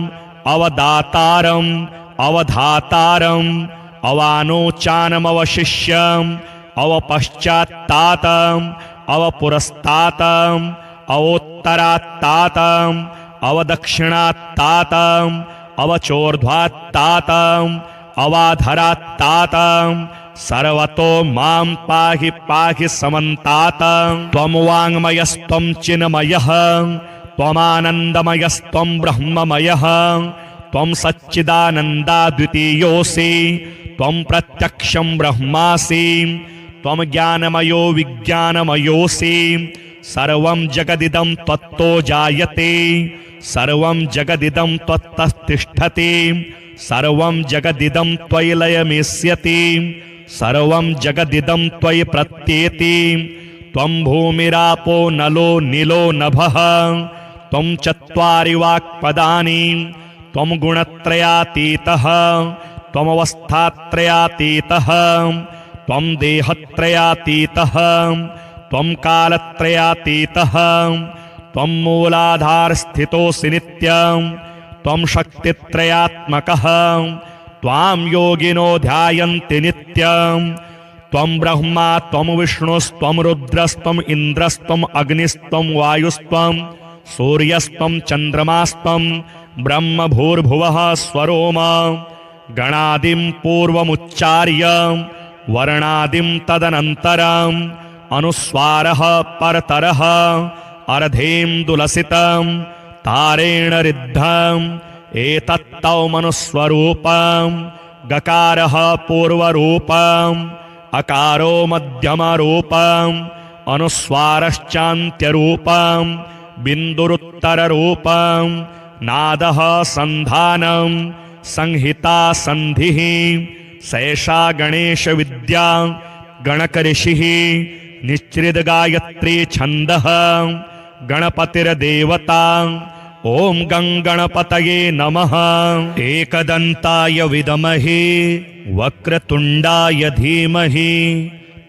अवदातारम् अवधातारम् अवानोचानमवशिष्यम् अवपश्चात्तातम् अवपुरस्तातम् अवोत्तरात्तातम् अवदक्षिणात्तातम् अवचोर्ध्वात्तातम् अवाधरात्तातम् सर्वतो मां पाहि पाहि समन्तातम् त्वं वाङ्मयस्त्वं चिन्मयः त्वमानन्दमयस्त्वं ब्रह्ममयः त्वं सच्चिदानन्दाद्वितीयोऽसि त्वं प्रत्यक्षं ब्रह्मासि त्वं ज्ञानमयो विज्ञानमयोऽसि सर्वं जगदिदं त्वत्तो जायते सर्वं जगदिदं त्वत्तः तिष्ठति सर्वं जगदिदं त्वयि लयमेष्यति सर्वं जगदिदं त्वयि प्रत्येति त्वं भूमिरापो नलो नीलो नभः त्वं चत्वारि वाक्पदानि त्वं गुणत्रयातीतः त्वमवस्थात्रयातीतः त्वं देहत्रयातीतः त्वं कालत्रयातीतः त्वं मूलाधारस्थितोऽसि नित्यं त्वं शक्तित्रयात्मकः त्वां योगिनो ध्यायन्ति नित्यं त्वं ब्रह्मा त्वं विष्णुस्त्वं रुद्रस्त्वम् इन्द्रस्त्वम् अग्निस्त्वं वायुस्त्वं सूर्यस्त्वं चन्द्रमास्त्वं ब्रह्म भूर्भुवः स्वरोम गणादिं पूर्वमुच्चार्य वर्णादिं तदनन्तरम् अनुस्वारः परतरः अर्धेन्दुलसितं तारेण रिद्धम् एतत्तौ मनुस्वरूपं गकारः पूर्वरूपम् अकारो मध्यमरूपम् अनुस्वारश्चान्त्यरूपम् बिन्दुरुत्तररूपम् नादः सन्धानं संहिता सन्धिः सैषा गणेशविद्या गणकऋषिः निश्चितगायत्री छन्दः गणपतिर्देवता ॐ गं गणपतये नमः। एकदन्ताय विद्महे वक्रतुण्डाय धीमहि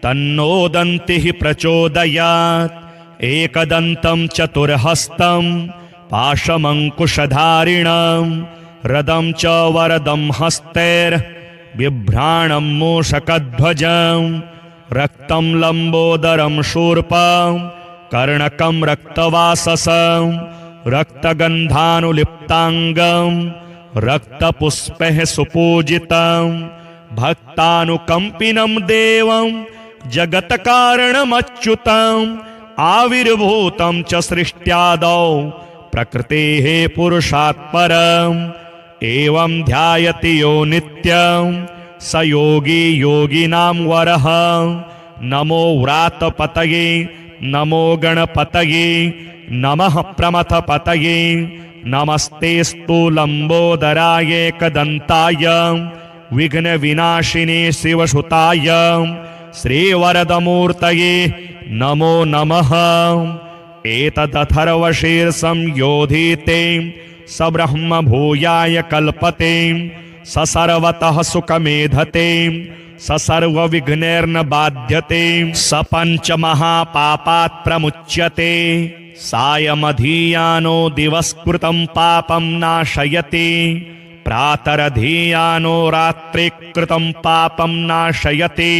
तन्नो दन्तिः प्रचोदयात् एकदन्तं चतुर्हस्तं पाशमङ्कुशधारिणं रदं च वरदं हस्तैर्बिभ्राणं मूषकध्वजं रक्तं लम्बोदरं शूर्पं कर्णकं रक्तवाससं रक्तगन्धानुलिप्ताङ्गं रक्तपुष्पैः सुपूजितं भक्तानुकम्पिनं देवं जगत्कारणमच्युतम् आविर्भूतं च सृष्ट्यादौ प्रकृतेः पुरुषात् परम् एवं ध्यायति यो नित्यं स योगी योगिनां वरः। नमो व्रातपतये नमो गणपतये नमः प्रमथपतये नमस्तेस्तु लम्बोदराय एकदन्ताय विघ्नविनाशिने शिवसुताय श्रीवरदमूर्तये नमो नमः। एतदथर्वशीर्षं योधीते स ब्रह्म भूयाय कल्पते स सर्वतः सुखमेधते स सर्वविघ्नैर्न बाध्यते स पञ्चमहापापात् प्रमुच्यते सायमधीयानो दिवस्कृतं पापं नाशयति प्रातरधीयानो रात्रिकृतं पापं नाशयति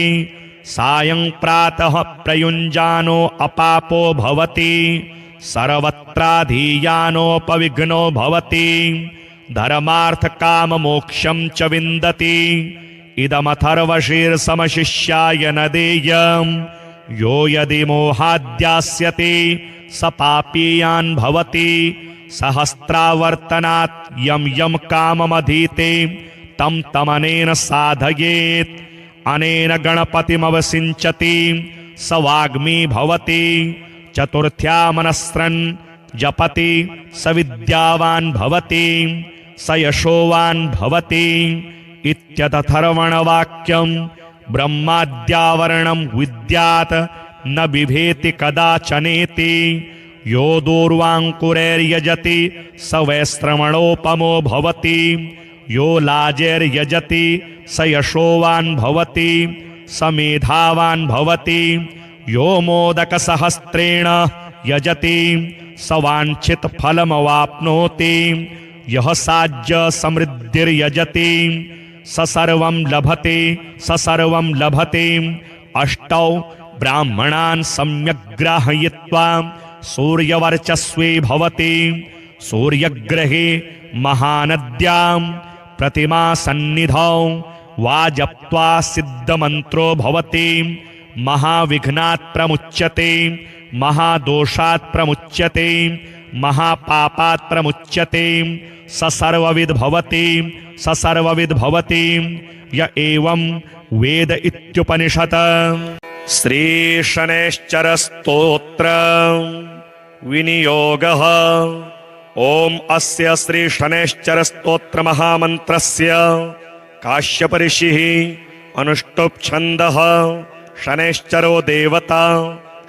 सायं प्रातः प्रयुञ्जानो अपापो भवति सर्वत्राधीयानोपविघ्नो भवति धर्मार्थकाममोक्षं च विन्दति। इदमथर्वशीर्षमशिष्याय न देयम् यो यदि मोहाद्यास्यति स पापीयान् भवति सहस्रावर्तनात् यं यं काममधीते तं तमनेन साधयेत् अनेन गणपतिमवसिञ्चति स वाग्मी भवति चतुर्थ्या मनस्रन् जपति स विद्यावान् भवति स यशोवान् भवति इत्यतथर्वणवाक्यं ब्रह्माद्यावरणं विद्यात् न बिभेति कदाचनेति यो दूर्वाङ्कुरैर्यजति स वैश्रवणोपमो भवति यो लाजैर्यजति स यशोवान् भवति स मेधावान् भवति यो मोदकसहस्रेण यजति स वाञ्छितफलमवाप्नोति यः साज्य समृद्धिर्यजति स सर्वं लभते अष्टौ ब्राह्मणान् सम्यक् ग्राहयित्वा सूर्यवर्चस्वी भवति सूर्यग्रहे महानद्यां प्रतिमा सन्निधौ वा जप्त्वा सिद्धमन्त्रो भवति महाविघ्नात् प्रमुच्यते महादोषात् प्रमुच्यते महापापात् प्रमुच्यते स सर्वविद् भवति य एवं वेद इत्युपनिषत्। श्री शनैश्चर स्तोत्र विनियोगः। ओम अस्य श्री शनैश्चर स्तोत्र महामन्त्रस्य काश्यप ऋषिः अनुष्टुप् छन्दः। शनैश्चरो देवता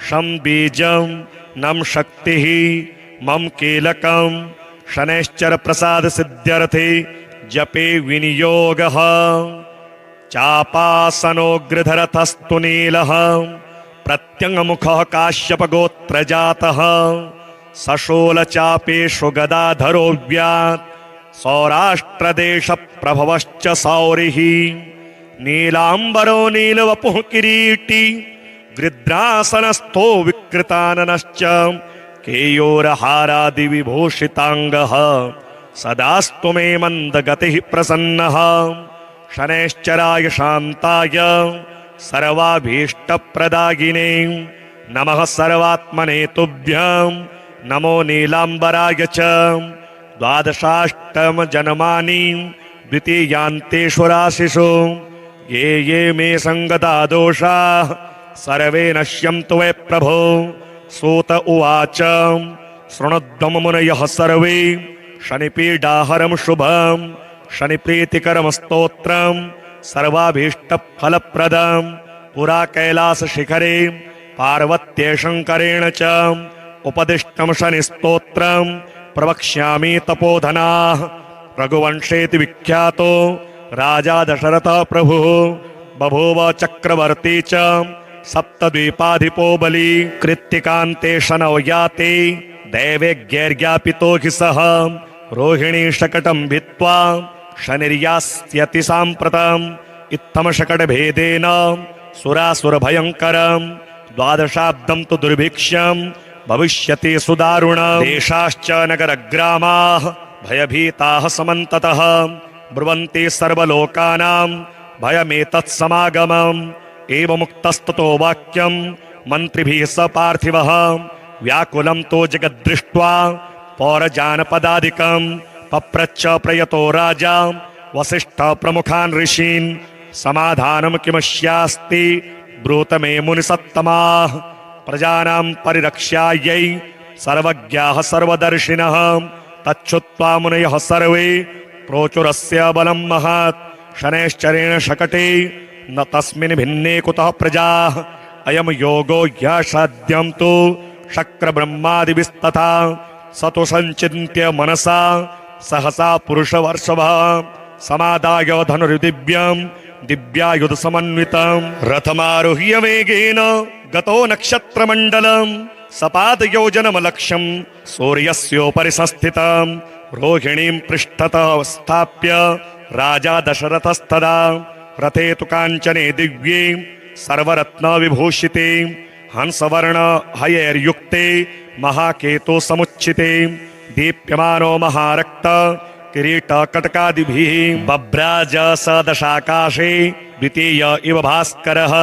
शं बीजं नम शक्तिः मम कीलकं शनैश्चर प्रसाद सिद्ध्यर्थे जपे विनियोगः। चापासनोग्रधरथस्तु नीलः प्रत्यङ्मुखः काश्यप गोत्रजातः सशूलचापेषु गदाधरो व्यात् सौराष्ट्रदेश प्रभवश्च सौरिः नीलाम्बरो नीलवपुः किरीटी गृध्रासनस्थो विकृताननश्च केयोरहारादिविभूषिताङ्गः सदास्तु मे मन्दगतिः प्रसन्नः। शनैश्चराय शान्ताय सर्वाभीष्टप्रदायिने नमः सर्वात्मने तुभ्यं नमो नीलाम्बराय च। द्वादशाष्टमजन्मानि द्वितीयान्तेषु राशिषु ये ये मे सङ्गता दोषाः सर्वे नश्यन्तु वै प्रभो। सूत उवाच शृणुध्वं मुनयः सर्वे शनिपीडाहरं शुभं शनिप्रीतिकरं स्तोत्रं सर्वाभीष्टफलप्रदं पुरा कैलासशिखरे पार्वत्ये शङ्करेण च उपदिष्टं शनिस्तोत्रं प्रवक्ष्यामि तपोधनाः। रघुवंशेति विख्यातो राजा दशरथः प्रभुः बभूव चक्रवर्ती च सप्तद्वीपाधिपो बली कृत्तिकान्ते शनौ याते दैवेज्ञैर्ज्ञापितो हि सः रोहिणी शकटं भित्त्वा शनिर्यास्यति साम्प्रतम् इत्थं शकटभेदेन सुरासुरभयङ्करं द्वादशाब्दं तु दुर्भिक्षं भविष्यति सुदारुणं। देशाश्च नगरग्रामाः भयभीताः समन्ततः ब्रुवन्ति सर्वलोकानां भयमेतत्समागमम्। एवमुक्तस्ततो वाक्यं मन्त्रिभिः स पार्थिवः व्याकुलं तो जगद्दृष्ट्वा पौरजानपदादिकं पप्रच्छ प्रयतो राजा वसिष्ठः प्रमुखान् ऋषीन् समाधानं किमस्यास्ति ब्रूत मे मुनिसत्तमाः। प्रजानां परिरक्ष्यायै सर्वज्ञाः सर्वदर्शिनः तच्छ्रुत्वा मुनयः सर्वे प्रोचुरस्य बलं महत्। शनैश्चरेण शकटे न तस्मिन् भिन्ने कुतः प्रजाः अयं योगो ह्यसाध्यं तु शक्रब्रह्मादिभिस्तथा स तु संचिन्त्य मनसा सहसा पुरुषवर्षभः समादाय धनुर्दिव्यं दिव्यायुधसमन्वितं रथमारुह्य वेगेन गतो नक्षत्रमण्डलं सपादयोजनमलक्ष्यं सूर्यस्योपरि संस्थितं रोहिणीं पृष्ठतः स्थाप्य राजा दशरथस्तदा रथे तु काञ्चने दिव्ये सर्वरत्नविभूषिते हंसवर्ण हयैर्युक्ते महाकेतो समुच्चिते दीप्यमानो महारक्त किरीटकटकादिभिः बभ्राज स दशाकाशे द्वितीय इव भास्करः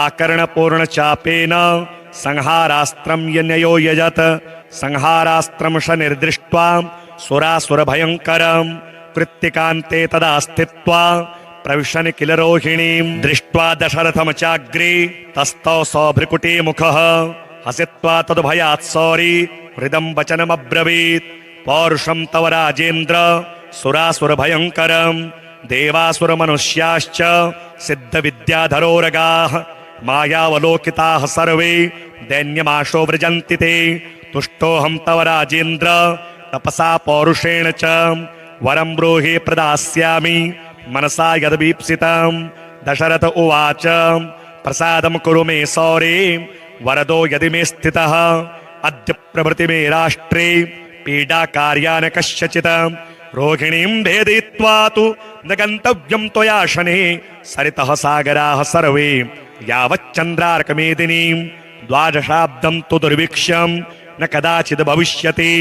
आकर्णपूर्णचापेन संहारास्त्रं यन्यो यजत संहारास्त्रं शनिर्दृष्ट्वा सुरासुरभयङ्करं कृत्तिकान्ते तदा स्थित्वा प्रविशन् किल रोहिणीं दृष्ट्वा दशरथं चाग्रे तस्थौ सौभृकुटी मुखः हसित्वा तद्भयात् सौरी हृदं वचनमब्रवीत् पौरुषं तव राजेन्द्र सुरासुरभयङ्करं देवासुरमनुष्याश्च सिद्धविद्याधरोरगाः मायावलोकिताः सर्वे दैन्यमाशो व्रजन्ति ते तुष्टोऽहं तव राजेन्द्र तपसा पौरुषेण च वरं ब्रूहि प्रदास्यामि मनसा यद्वीप्सितं दशरथ उवाच प्रसादं कुरु मे सौरे वरदो यदि मे स्थितः अद्य प्रभृति मे राष्ट्रे पीडा कार्या न कस्यचित् रोहिणीं भेदयित्वा तु न गन्तव्यं त्वया शने सरितः सागराः सर्वे यावच्चन्द्रार्कमेदिनीं द्वादशाब्दं तु दुर्भिक्षं न कदाचिद् भविष्यति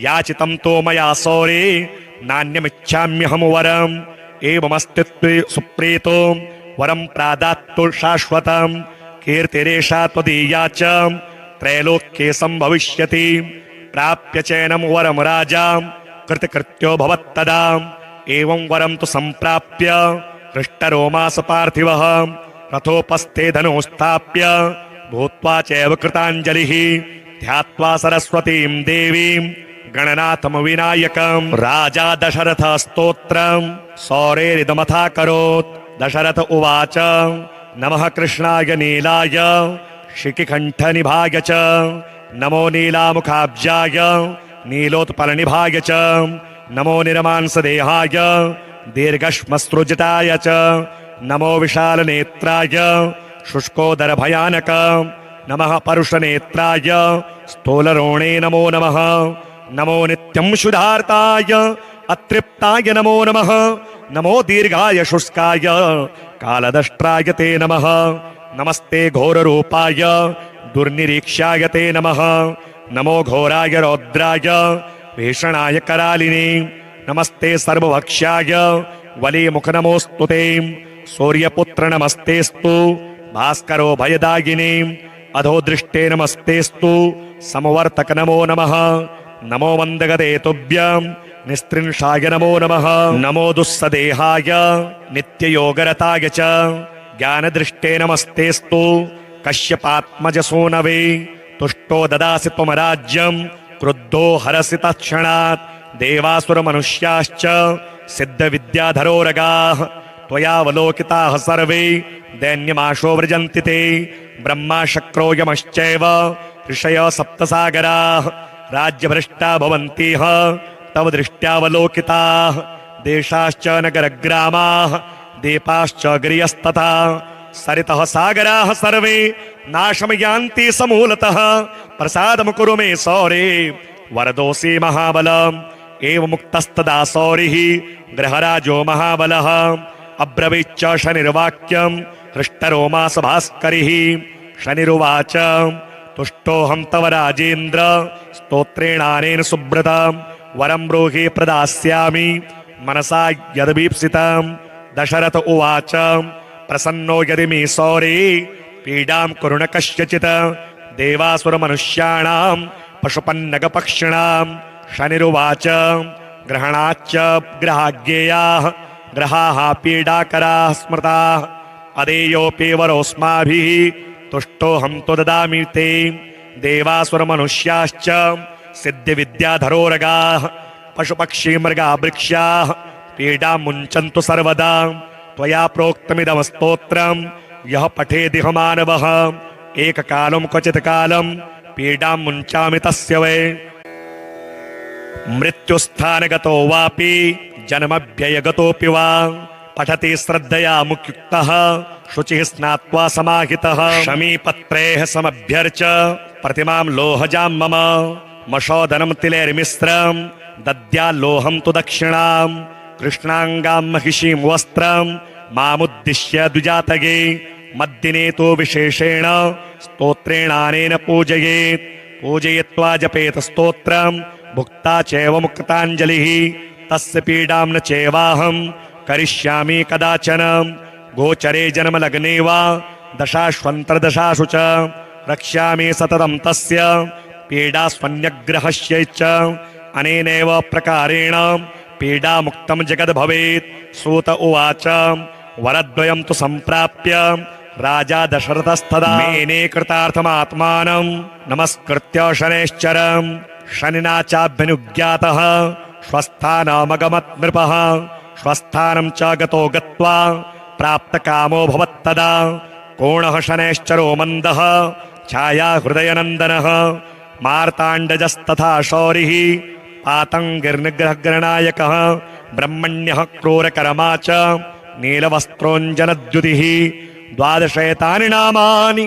याचितं तो मया सौरे नान्यमिच्छाम्यहं वरम् एवमस्तित्वे सुप्रीतो वरं प्रादात्तु शाश्वतं कीर्तिरेषा त्वदीया च त्रैलोक्ये संभविष्यति प्राप्य चैनं वरं राजा कृतकृत्यो भवत्तदा एवं वरं तु सम्प्राप्य हृष्टरोमास पार्थिवः रथोपस्थे धनुस्थाप्य भूत्वा चैव कृताञ्जलिः ध्यात्वा सरस्वतीं देवीं गणनाथं विनायकं राजा दशरथ स्तोत्रं सौरेरिदमथाकरोत् दशरथ उवाच नमः कृष्णाय नीलाय शिखिकण्ठनिभाय च नमो नीलामुखाब्जाय नीलोत्पलनिभाय च नमो निरमांसदेहाय दीर्घश्मश्रुजटाय च नमो विशालनेत्राय शुष्कोदरभयानक नमः परुषनेत्राय स्थूलरोणे नमो नमः नमो नित्यं शुद्धार्ताय अतृप्ताय नमो नमः नमो दीर्घाय शुष्काय कालदष्ट्राय ते नमः नमस्ते घोररूपाय दुर्निरीक्षाय ते नमः नमो घोराय रौद्राय भीषणाय करालिने नमस्ते सर्वभक्ष्याय वलीमुख नमोऽस्तु ते सूर्यपुत्र नमस्तेस्तु भास्करो भयदायिने अधोदृष्टे नमस्तेस्तु समवर्तक नमो नमः नमो मन्दगते तुभ्यं निस्त्रिंशाय नमो नमः नमो दुस्सदेहाय नित्ययोगरताय च ज्ञानदृष्टे नमस्तेस्तु कश्यपात्मज सूनवे तुष्टो ददासि त्वं राज्यं क्रुद्धो हरसि तत्क्षणात् देवासुरमनुष्याश्च सिद्धविद्याधरोरगाः त्वयावलोकिताः सर्वे दैन्यमाशो व्रजन्ति ते ब्रह्मा शक्रो यमश्चैव ऋषयः सप्तसागराः राज्यभ्रष्टा भवन्तिह तव दृष्ट्यावलोकिताः देशाश्च नगरग्रामाः दीपाश्च गिरियस्तथा सरितः सागराः सर्वे नाशं यान्ति समूलतः प्रसादं कुरु मे सौरे वरदोऽसि महाबलम् एवमुक्तस्तदा सौरिः गृहराजो महाबलः अब्रवीच्च शनिर्वाक्यं हृष्टरोमास भास्करिः शनिरुवाच तुष्टोऽहं तव राजेन्द्र स्तोत्रेणानेन सुब्रतं वरं ब्रूहि प्रदास्यामि मनसा यद्वीप्सितं दशरथ उवाच प्रसन्नो यदि मे सौरे पीडां कुरु न कस्यचित् देवासुरमनुष्याणां पशुपन्नगपक्षिणां शनिरुवाच ग्रहणाच्च ग्रहाज्ञेयाः ग्रहाः पीडाकराः स्मृताः अदेयोऽपि वरोऽस्माभिः तुष्टोऽहं तु ददामि ते देवासुरमनुष्याश्च सिद्धिविद्याधरोरगाः पशुपक्षी मृगा वृक्षाः पीडां मुञ्चन्तु सर्वदा त्वया प्रोक्तमिदं स्तोत्रं यः पठेदिह मानवः एककालं क्वचित् कालं पीडां मुञ्चामि तस्य वै मृत्युस्थानगतो वापि जन्मभ्ययगतोऽपि वा पठति श्रद्धया मुक्युक्तः शुचिः स्नात्वा समाहितः शमीपत्रैः समभ्यर्च प्रतिमां लोहजां मम मशोदनं तिलैर्मिश्रं दद्याल्लोहं तु दक्षिणां कृष्णाङ्गां महिषीं वस्त्रं मामुद्दिश्य द्विजातये मद्दिने तु विशेषेण स्तोत्रेणानेन पूजयेत् पूजयित्वा जपेत स्तोत्रं भुक्ता चैव मुक्ताञ्जलिः तस्य पीडां न चैवाहं करिष्यामि कदाचन गोचरे जन्मलग्ने वा दशाश्वन्तर्दशासु च रक्ष्यामि सततं तस्य पीडास्वन्यग्रहस्यैश्च अनेनैव प्रकारेण पीडामुक्तं जगद्भवेत्। सूत उवाच वरद्वयं तु सम्प्राप्य राजा दशरथस्तदा मेने कृतार्थमात्मानं नमस्कृत्य शनैश्चरम् शनिना चाभ्यनुज्ञातः स्वस्थानमगमत् नृपः। स्वस्थानं च गतो गत्वा प्राप्तकामो भवत्तदा कोणः शनैश्चरो मन्दः छाया हृदयनन्दनः मार्ताण्डजस्तथा शौरिः पातङ्गिर्निग्रहग्रनायकः ब्रह्मण्यः क्रूरकर्मा च नीलवस्त्रोञ्जनद्युतिः। 12 एतानि नामानि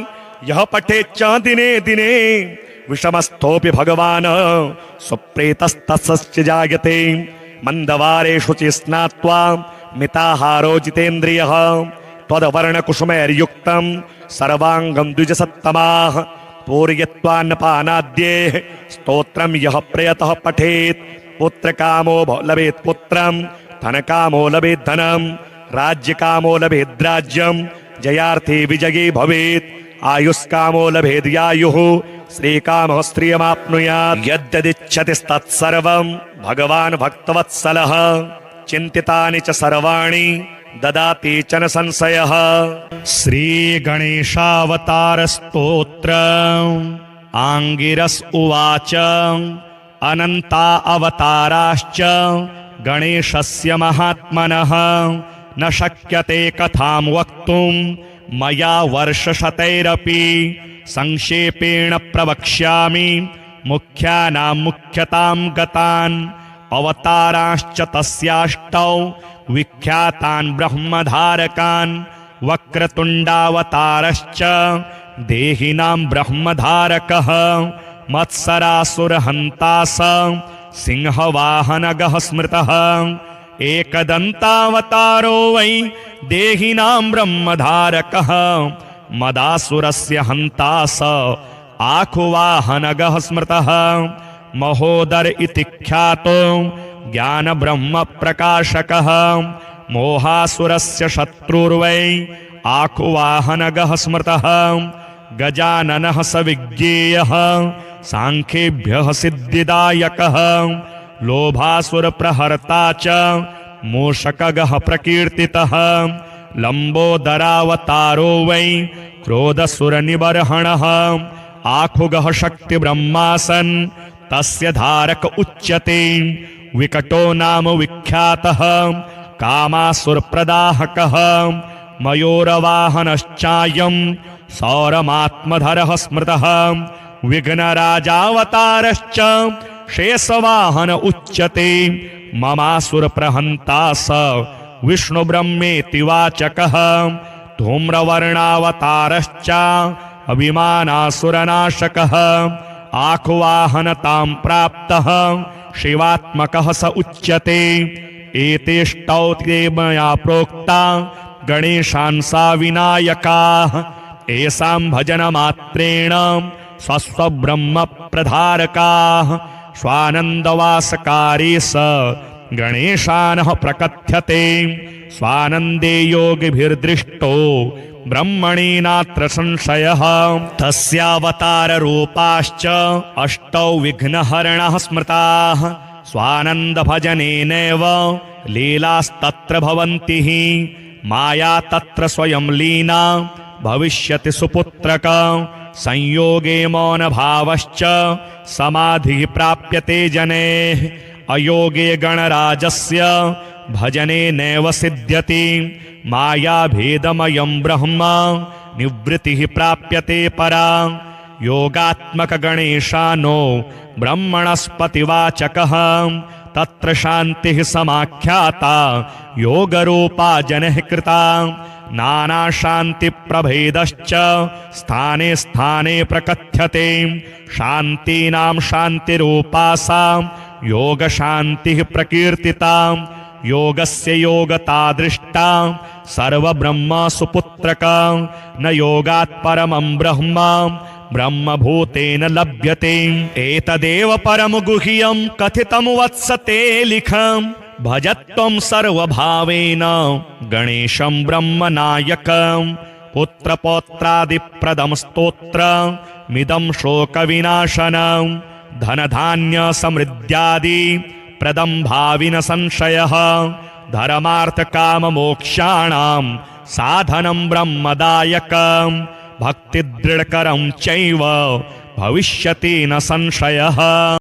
यः पठेच्च दिने दिने विषमस्थोऽपि भगवान् सुप्रीतस्तस्य जायते। मन्दवारेषु च स्नात्वा मिताहारो जितेन्द्रियः त्वद्वर्णकुसुमैर्युक्तं सर्वाङ्गं द्विजसत्तमाः पूरयित्वान्नपानाद्येः स्तोत्रं यः प्रयतः पठेत् पुत्रकामो लभेत् पुत्रं धनकामो लभेत् धनं राज्यकामो लभेत् राज्यं जयार्थी विजयी भवेत् आयुष्कामो लभेद्यायुः श्रीकामः श्रियमाप्नुयात्। यद्यदिच्छतिस्तत्सर्वं भगवान् भक्तवत्सलः चिन्तितानि च सर्वाणि ददाति च न संशयः। श्रीगणेशावतारस्तोत्र आङ्गिरस उवाच अनन्ता अवताराश्च गणेशस्य महात्मनः न शक्यते कथां वक्तुं मया वर्षशतैरपि संक्षेपेण प्रवक्ष्यामि मुख्यानां मुख्यतां गतान् अवताराश्च तस्याष्टौ विख्यातान् ब्रह्मधारकान् वक्रतुण्डावतारश्च देहिनां ब्रह्मधारकः मत्सरासुरहन्ता स सिंहवाहनगः स्मृतः एकदन्तावतारो वै देहिनां ब्रह्मधारकः मदासुरस्य हन्ता स आखुवाहनगः स्मृतः महोदर इति ख्यातो ज्ञान ब्रह्म प्रकाशकः मोहासुरस्य शत्रुर्वै आखुवाहनगः स्मृतः गजाननः स विज्ञेयः सांख्येभ्यः सिद्धिदायकः लोभासुरप्रहर्ता च मूषकगः प्रकीर्तितः लम्बोदरावतारो वै क्रोधसुरनिबर्हणः आखुगः शक्तिब्रह्मासन् तस्य धारक उच्यते विकटो नाम विख्यातः कामासुरप्रदाहकः मयूरवाहनश्चायं सौरमात्मधरः स्मृतः विघ्नराजावतारश्च शेषवाहन उच्यते ममासुरप्रहन्ता स विष्णुब्रह्मेति वाचकः धूम्रवर्णावतारश्च अभिमानासुरनाशकः आखुवाहनतां प्राप्तः शिवात्मकः स उच्यते एतेष्टौ ते मया प्रोक्ता गणेशांसा विनायकाः एषां भजनमात्रेण स्वस्वब्रह्म प्रधारकाः स्वानन्दवासकारी स गणेशानः प्रकथ्यते स्वानन्दे योगिभिर्दृष्टो ब्रह्मणि नात्र संशयः तस्यावताररूपाश्च अष्टौ विघ्नहरणः स्मृताः स्वानन्दभजनेनैव लीलास्तत्र भवन्ति माया तत्र स्वयं लीना भविष्यति सुपुत्रक संयोगे मौनभावश्च समाधिः प्राप्यते जनेः अयोगे गणराजस्य भजने नैव सिद्ध्यति मायाभेदमयं ब्रह्म निवृत्तिः प्राप्यते परा योगात्मक गणेशानो ब्रह्मणस्पतिवाचकः तत्र शान्तिः समाख्याता योगरूपा जनः कृता नानाशान्तिप्रभेदश्च स्थाने स्थाने प्रकथ्यते शान्तीनां शान्तिरूपा सा योगशान्तिः प्रकीर्तिता योगस्य योगता दृष्टा सर्वब्रह्म सुपुत्रक न योगात् परमं ब्रह्म ब्रह्मभूतेन लभ्यते एतदेव परम गुह्यं कथितं वत्स ते लिखं भजत्वं सर्वभावेन गणेशं ब्रह्मनायकं पुत्रपौत्रादिप्रदं स्तोत्रमिदं शोकविनाशनं धनधान्यसमृद्ध्यादिप्रदं भाविन संशयः धर्मार्थकाममोक्षाणां साधनं ब्रह्मदायकं भक्तिदृढकरं चैव भविष्यति न संशयः।